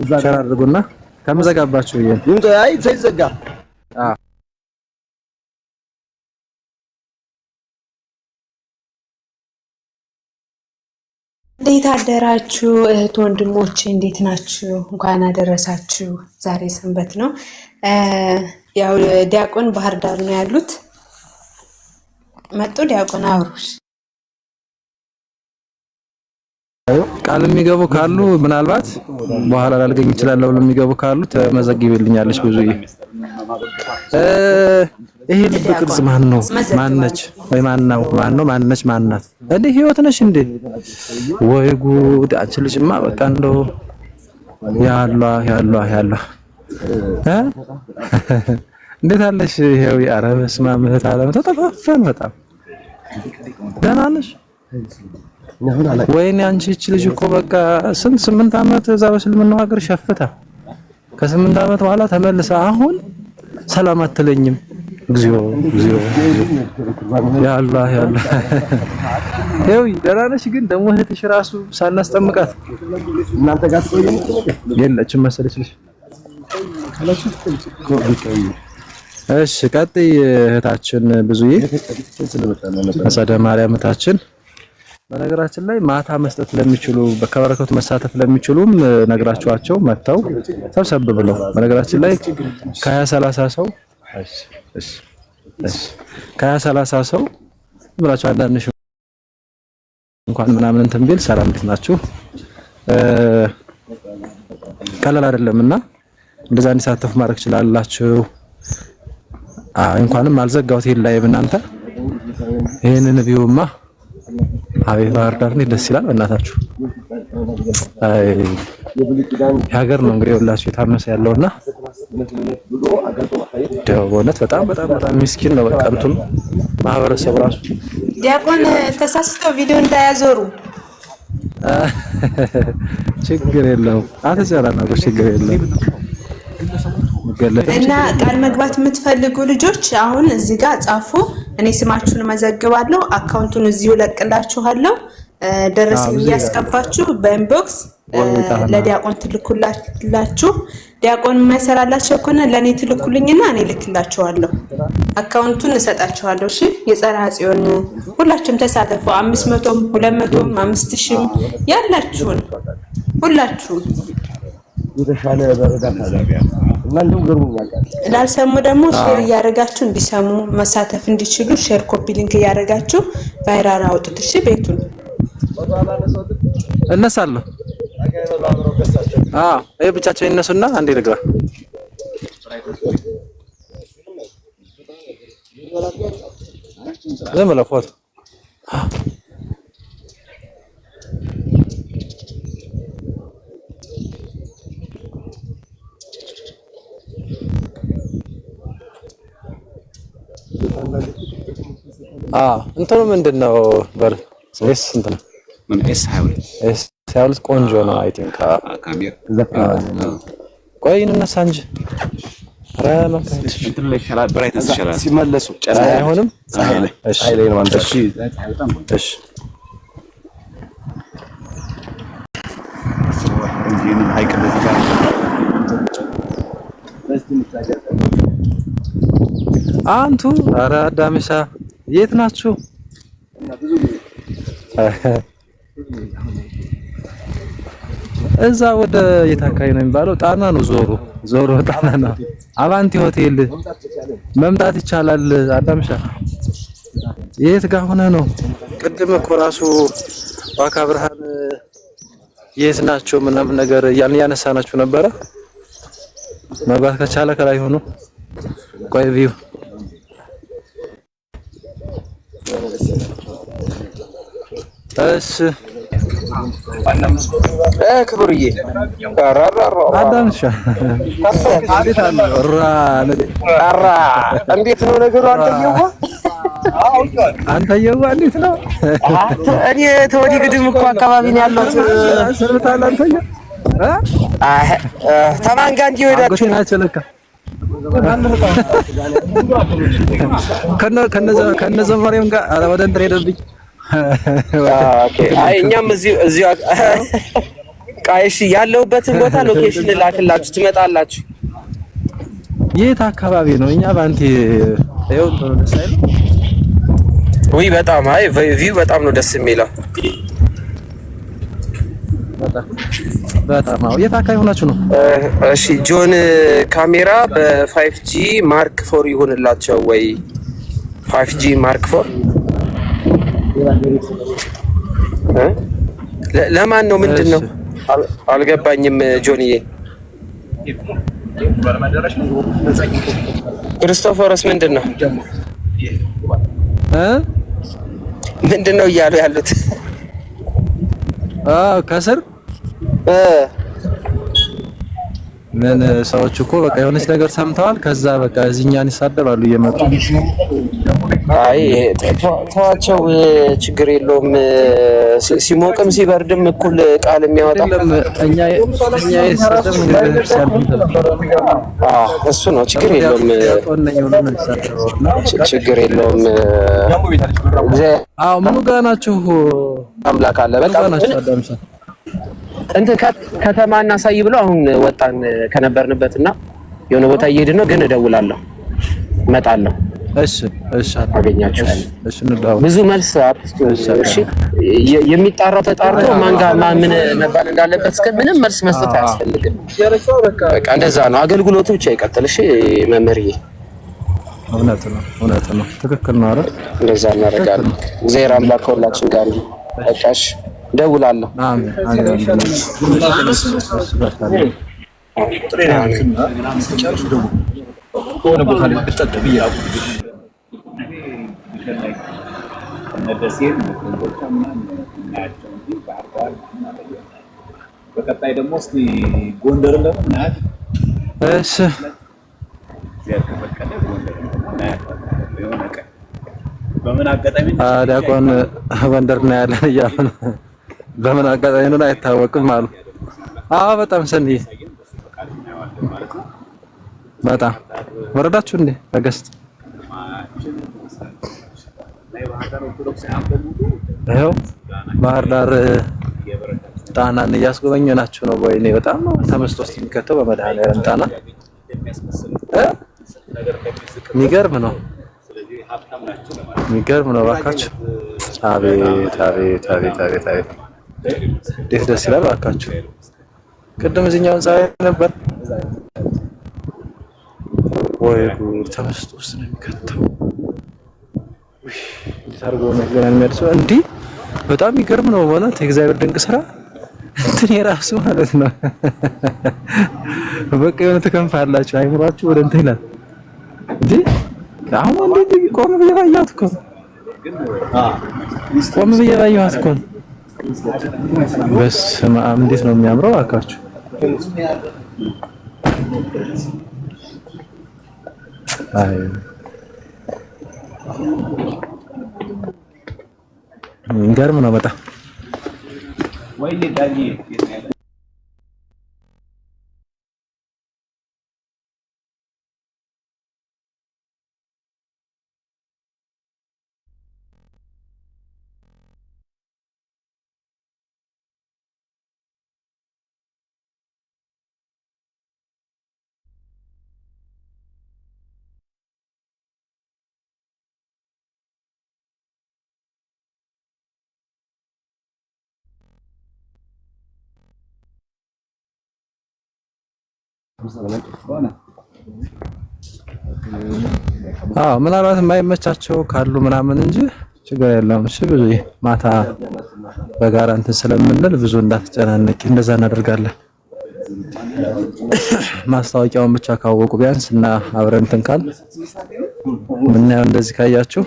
እዛ ሸር አድርጉና ከምዘጋባችሁ ይሄን አይ ሳይዘጋ እንዴት አደራችሁ እህት ወንድሞቼ? እንዴት ናችሁ? እንኳን አደረሳችሁ። ዛሬ ሰንበት ነው። ያው ዲያቆን ባህር ዳር ነው ያሉት። መጡ ዲያቆን አብሮሽ ቃል የሚገቡ ካሉ ምናልባት በኋላ ላልገኝ ይችላል። ለሁሉ የሚገቡ ካሉ ተመዘግቢልኛለሽ። ብዙዬ ይሄ ልብ ቅርጽ ማን ነው? ማነች? ወይ ማናው? ማን ነው? ማነች? ማናት? እንዴ ህይወት ነሽ እንዴ? ወይ ጉድ! አንቺ ልጅማ በቃ እንደው ያላ እንዴት አለሽ? ይሄው ያረበስ ማምህት አለም ተጠፋፈን። በጣም ደህና ነሽ? ወይኔ አንቺ እቺ ልጅ እኮ በቃ ስንት 8 ዓመት እዛ በስልምናው ሀገር ሸፍታ ከ8 ዓመት በኋላ ተመልሳ አሁን ሰላም አትለኝም። እግዚኦ ያላ ይኸው ደህና ነሽ? ግን ደግሞ እህትሽ ራሱ ሳናስጠምቃት እናንተ ጋር ትቆይኝ የለችም መሰለሽ ልጅ። እሺ ቀጥይ እህታችን ብዙዬ አጸደ ማርያም እህታችን። በነገራችን ላይ ማታ መስጠት ለሚችሉ በከበረከቱ መሳተፍ ለሚችሉም ነግራችኋቸው መተው ሰብሰብ ብለው በነገራችን ላይ ከ20-30 ሰው ከ20-30 ሰው ብላችሁ አንዳንድ እንኳን ምናምን እንትን ቢል ሰላም ናችሁ ቀላል አይደለምና እንደዛ እንዲሳተፉ ማድረግ ይችላልላችሁ። እንኳንም አልዘጋሁት ይላየም እናንተ ይሄንን ቢውማ አቤት ባህር ዳር ነው ደስ ይላል። እናታችሁ አይ ሀገር ነው እንግዲህ ሁላችሁ የታመሰ ያለውና ደውነት በጣም ምስኪን ነው። በቃ እንትን ማህበረሰብ ራሱ ዲያቆን ተሳስተው ቪዲዮ እንዳያዞሩ ችግር የለውም። አትጨናነቁ፣ ችግር የለውም። እና ቃል መግባት የምትፈልጉ ልጆች አሁን እዚህ ጋር ጻፉ። እኔ ስማችሁን መዘግባለሁ። አካውንቱን እዚሁ ለቅላችኋለሁ። ደረሰኝ እያስገባችሁ በኢንቦክስ ለዲያቆን ትልኩላችሁ። ዲያቆን የማይሰራላችሁ ከሆነ ለኔ ትልኩልኝና እኔ ልክላችኋለሁ። አካውንቱን እሰጣችኋለሁ። እሺ የጸራ ጽዮን ሁላችሁም ተሳተፉ። 500ም 200ም 5000ም ያላችሁን ሁላችሁም የተሻለ በረዳት አለ። እናንተም ገርሙኛል። ላልሰሙ ደግሞ ሼር እያደረጋችሁ እንዲሰሙ መሳተፍ እንዲችሉ ሼር ኮፒ ሊንክ እያደረጋችሁ ቫይራል አውጡት። እሺ ቤቱን እነሳለሁ። ይሄ ብቻቸው ይነሱና አንዴ ልግባ። ዝም ብለው ፎቶ እንትኑ ምንድነው? በር ስንት እንትን ምን ኤስ22 ቆንጆ ነው። አይ ቲንክ ቆይ እንነሳ እንጂ ሲመለሱ ጨራ አይሆንም። እሺ ነው አንተ። እሺ እሺ አንቱ ኧረ አዳምሻ የት ናችሁ? እዛ ወደ የት አካባቢ ነው የሚባለው? ጣና ነው። ዞሮ ጣና ነው። አቫንቲ ሆቴል መምጣት ይቻላል። አዳምሻ የት ጋር ሆነ ነው? ቅድም እኮ ራሱ ዋካ ብርሃን የት ናቸው ምናምን ነገር ያነሳናችሁ ነበረ። መግባት ከቻለ ከላይ ሆኖ ቆይ ቪው እሺ ክብርዬ አዳምሻ እንዴት ነው ነገሩ? አንተየዋ እንዴት ነው? እኔ ተወዲህ ግድም እኮ አካባቢ ነው ያለሁት። ተማን ጋር እንዲህ ሄዳችሁ ናቸው ለካ ከነዘ ማርያም ጋር ወደ እንትን ሄደብኝ። አይ እኛም እዚሁ ቃይሽ ያለሁበትን ቦታ ሎኬሽን ላክላችሁ ትመጣላችሁ። የት አካባቢ ነው? እኛ ባንቲ ይኸው ነው ደስ አይልም? ውይ በጣም አይ ቪው በጣም ነው ደስ የሚለው። በጣም የት አካባቢ ሆናችሁ ነው? እሺ ጆን ካሜራ በ5G ማርክ 4 ይሆንላቸው ወይ 5G ማርክ 4 ለማን ነው? ምንድን ነው አልገባኝም። ጆንዬ ክርስቶፎረስ ምንድን ነው ምንድን ነው እያሉ ያሉት? ከስር ምን ሰዎች እኮ በቃ የሆነች ነገር ሰምተዋል። ከዛ በቃ እዚህኛን ይሳደባሉ እየመጡ። አይ ተዋቸው፣ ችግር የለውም። ሲሞቅም ሲበርድም እኩል ቃል የሚያወጣ እሱ ነው። ችግር የለውም፣ ችግር የለውም። አዎ ምኑ ጋር ናችሁ? አምላክ አለ። በቃ እንትን ከተማ እናሳይ ብለው አሁን ወጣን ከነበርንበትና የሆነ ቦታ እየሄድን ነው። ግን እደውላለሁ፣ እመጣለሁ። እሺ አገኛችኋለሁ። እሺ እንደው ብዙ መልስ አትስጡ። እሺ የሚጣራው ተጣርቶ ማን ጋር ምን መባል እንዳለበት እስከ ምንም መልስ መስጠት አያስፈልግም። በቃ እንደዛ ነው። አገልግሎቱ ብቻ ይቀጥል። እሺ መምህርዬ፣ እውነት ነው። ትክክል ነው። አይደል? እንደዛ እናደርጋለን። እግዚአብሔር አምላክ ከሁላችን ጋር ነው። በቃ እሺ እደውላለሁ። አሜን። ከሆነ ቦታ ላይ ብትጠጥ ብያለሁ። በቀጣይ ደግሞ እስቲ ጎንደርን ደግሞ እናያት። እሺ በምን አጋጣሚ ዲያቆን ጎንደር ነው ያለን እያሉ ነው። በምን አጋጣሚ ነው አይታወቅም አሉ። አዎ በጣም ሰንይ በጣም ወረዳችሁ እንዴ? በገስት ይኸው ባህር ዳር ጣናን እያስጎበኘናችሁ ነው። ወይኔ በጣም ተመስጦ ውስጥ የሚከተው በመድኃኒዓለም ጣና የሚገርም ነው። እባካችሁ አቤት እንዴት ደስ ይላል እባካችሁ። ቅድም እዚህኛው ህንፃ ነበር። ወይ ጉድ! ተመስጦ ውስጥ ነው የሚከተው። እንዴት አድርጎ ነው ገና የሚያድሰው? እንዲህ በጣም ይገርም ነው ማለት የእግዚአብሔር ድንቅ ስራ እንትን የራሱ ማለት ነው። በቃ የሆነ ትከንፋላችሁ፣ አይምሯችሁ ወደ እንትን ይላል። እንዴ አሁን እንዴት ቆም ብዬ ባየኋት እኮ ነው። በስመ አብ እንዴት ነው የሚያምረው እባካችሁ። አይ የሚገርም ነው በጣም። ምናልባት የማይመቻቸው ካሉ ምናምን እንጂ ችግር የለም። እሺ ብዙ ማታ በጋራ እንትን ስለምንል ብዙ እንዳትጨናነቂ፣ እንደዛ እናደርጋለን። ማስታወቂያውን ብቻ ካወቁ ቢያንስ እና አብረን እንትን ካል ምናየው እንደዚህ ካያችሁ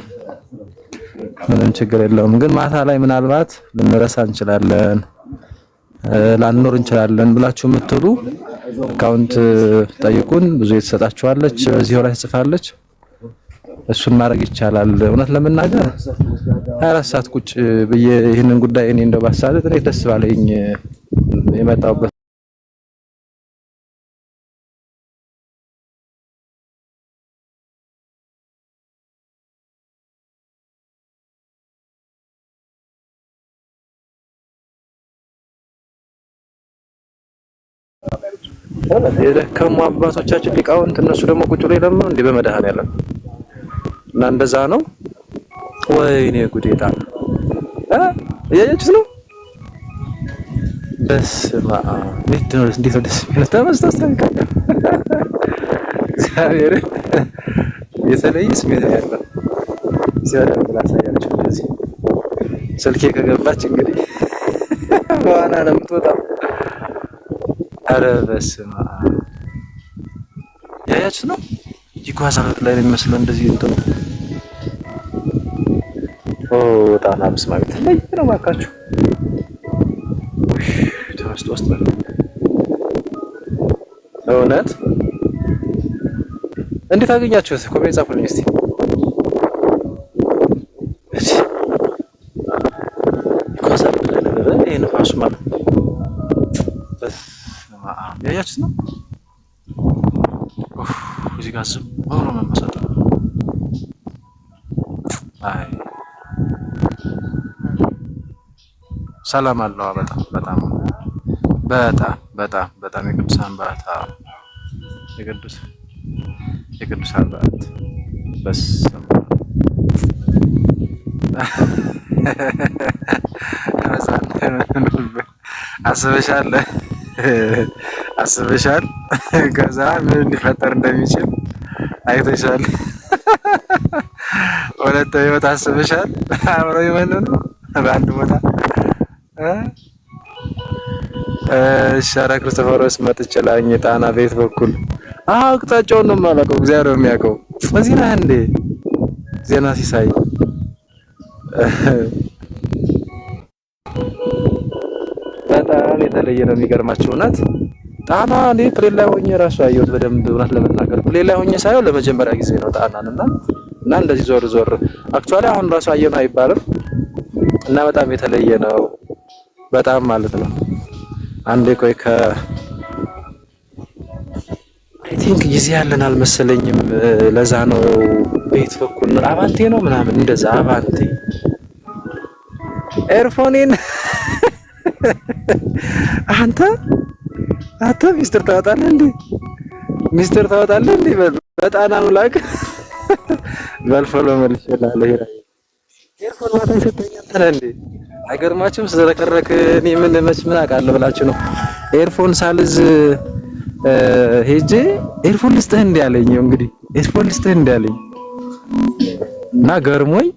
ምንም ችግር የለውም። ግን ማታ ላይ ምናልባት ልንረሳ እንችላለን፣ ላንኖር እንችላለን ብላችሁ የምትሉ አካውንት ጠይቁን። ብዙ የተሰጣችኋለች እዚሁ ላይ ትጽፋለች። እሱን ማድረግ ይቻላል። እውነት ለመናገር 24 ሰዓት ቁጭ ብዬ ይህንን ጉዳይ እኔ እንደው ባሳለጥ እኔ ደስ ባለኝ የመጣሁበት የደከሙ አባቶቻችን ሊቃውንት እነሱ ደግሞ ቁጭ ብለው ለምን እንዴ በመድኃኔዓለም እና እንደዛ ነው። ወይኔ ጉዴታ እያያችሁት ነው። በስመ አብ እንዴት ነው ደስ የሚለው ተመስጠስተንከ እግዚአብሔር የተለየ ስሜት ያለው ሲያደርግ ላሳያችሁ። እንደዚህ ስልኬ ከገባች እንግዲህ በኋላ ነው የምትወጣው። ኧረ በስመ አብ ያያችሁት ነው። ይጓዛል ላይ ነው የሚመስለው እንደዚህ እንትኑ ጣና በስመ አብ ላይ ነው ባካችሁ። ተመስጦ ውስጥ እውነት እንዴት አገኛችሁት? ኮሜንት ጻፉልኝ እስቲ። ይጓዛል ላይ ይሄ ነፋሱ ማለት ያያችሁት ነው። እዚህ ጋር ዝም ብሎ መመሰጥ አይ ሰላም አለው። በጣም የቅዱሳን በዓት የቅዱሳን በዓት በስመ አስበሻል ከዛ ምን ሊፈጠር እንደሚችል አይተሻል። ወለተ ህይወት አስበሻል። አብረው ይመነኑ በአንድ ቦታ ሻራ ክርስቶፎሮስ መጥቻለኝ ጣና ቤት በኩል አቅጣጫውን ነው የማላውቀው፣ እግዚአብሔር ነው የሚያውቀው። እዚህ ነህ እንዴ? ዜና ሲሳይ በጣም የተለየ ነው። የሚገርማችሁ እውነት ጣና እኔ ፕሌን ላይ ሆኜ ራሱ አየሁት በደንብ እውነት ለመናገር ፕሌን ላይ ሆኜ ሳየው ለመጀመሪያ ጊዜ ነው ጣናን እና እንደዚህ ዞር አክቹአሊ አሁን ራሱ አየነው አይባልም እና በጣም የተለየ ነው በጣም ማለት ነው። አንዴ ቆይ አይ ቲንክ ጊዜ ያለን አልመሰለኝም። ለዛ ነው ቤት በኩል አባንቴ ነው ምናምን እንደዛ አባንቴ ኤርፎኔን አንተ ሚስጥር ታወጣለህ እንዴ? በጣና አምላክ በልፈሎ መልሽላለሁ። ኤርፎን ማታ ይሰጠኝ አንተ እንዴ? አይገርማችሁም? ስለከረክ እኔ ምን አውቃለሁ ብላችሁ ነው። ኤርፎን ሳልዝ ሄጄ ኤርፎን ልስጥህ እንዴ አለኝ። እንግዲህ ኤርፎን ልስጥህ እንዴ አለኝ እና ገርሞኝ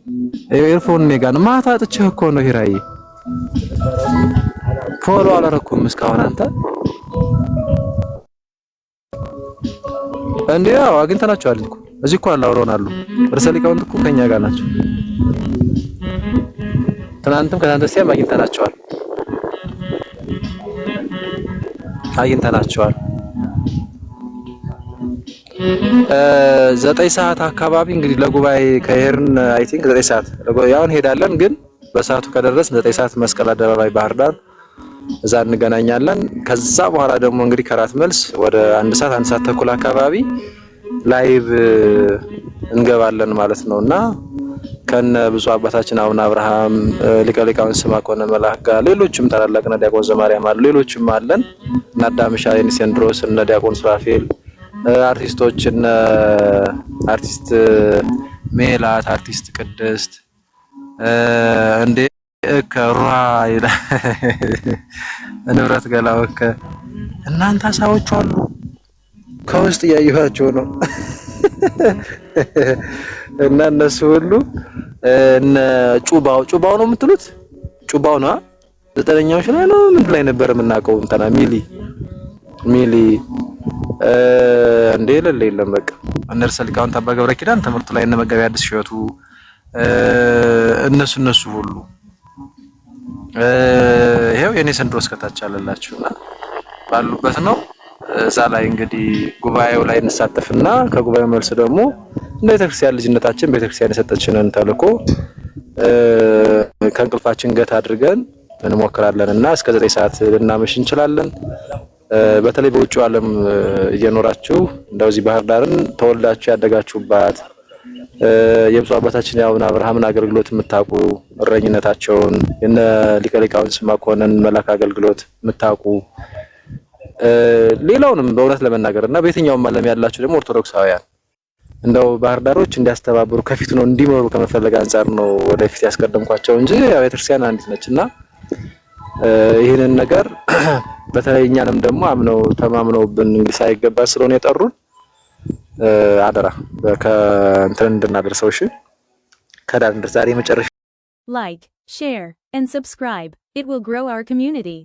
ኤርፎን እኔ ጋር ነው። ማታ አጥቼህ እኮ ነው ሂራዬ። ፎሎ አላረኩም እስካሁን አንተ እንዴ? ያው አግኝተናቸዋል እኮ እዚህ እኮ አላወራናሉ። ርዕሰ ሊቃውንት እኮ ከኛ ጋር ናቸው። ትናንትም ከትናንት በስቲያም አግኝተናቸዋል። 9 ሰዓት አካባቢ እንግዲህ ለጉባኤ ከሄድን አይ ቲንክ 9 ሰዓት ያው እንሄዳለን፣ ግን በሰዓቱ ከደረስን 9 ሰዓት መስቀል አደባባይ ባህር ዳር እዛ እንገናኛለን። ከዛ በኋላ ደግሞ እንግዲህ ከራት መልስ ወደ 1 ሰዓት ተኩል አካባቢ ላይቭ እንገባለን ማለት ነውና ከነ ብፁዕ አባታችን አቡነ አብርሃም ሊቀ ሊቃውንት ስምዐ ኮነ መልአክ ጋር ሌሎችም ታላላቅ እነ ዲያቆን ዘማርያም አሉ፣ ሌሎችም አለን እና አዳምሻ የኒሴንድሮስ እነ ዲያቆን ሱራፌል አርቲስቶች እነ አርቲስት ሜላት አርቲስት ቅድስት እንዴ ከሩሃ ይላል ንብረት ገላወከ እናንተ ሰዎች አሉ ከውስጥ ያዩዋቸው ነው እና እነሱ ሁሉ እነ ጩባው ነው የምትሉት ጩባው ነው ዘጠነኛው ላይ ነው ምን ላይ ነበር የምናውቀው እንትና ሚሊ እንዴ የለም በቃ እነርሱ ሊቃውንት አባ ገብረ ኪዳን ትምህርቱ ላይ እነ መጋቢ አዲስ ሸቱ እነሱ ሁሉ ይሄው የኔ ሰንድሮስ ከታች አለላችሁና ባሉበት ነው እዛ ላይ እንግዲህ ጉባኤው ላይ እንሳተፍና ከጉባኤው መልስ ደግሞ እንደ ቤተክርስቲያን ልጅነታችን ቤተክርስቲያን የሰጠችንን ተልእኮ ከእንቅልፋችን ገታ አድርገን እንሞክራለንና እስከ 9 ሰዓት ልናመሽ እንችላለን። በተለይ በውጭው ዓለም እየኖራችሁ እንደዚህ ባህር ዳርን ተወልዳችሁ ያደጋችሁባት የብዙ አባታችን ያውን አብርሃምን አገልግሎት የምታውቁ እረኝነታቸውን የነ ሊቀ ሊቃውንት መኮንን መላክ አገልግሎት የምታውቁ ሌላውንም በእውነት ለመናገርና በየትኛውም ዓለም ያላችሁ ደግሞ ኦርቶዶክሳውያን እንደው ባህር ዳሮች እንዲያስተባብሩ ከፊት ነው እንዲመሩ ከመፈለግ አንፃር ነው ወደፊት ያስቀደምኳቸው እንጂ ያው ቤተክርስቲያን አንዲት ነችና ይሄንን ነገር በተለይ እኛንም ደግሞ አምነው ተማምነውብን ሳይገባ ስለሆነ የጠሩን አደራ ከእንትን እንድናደርሰው እሺ ከዳር ዛሬ መጨረሻ Like, share, and subscribe. It will grow our community.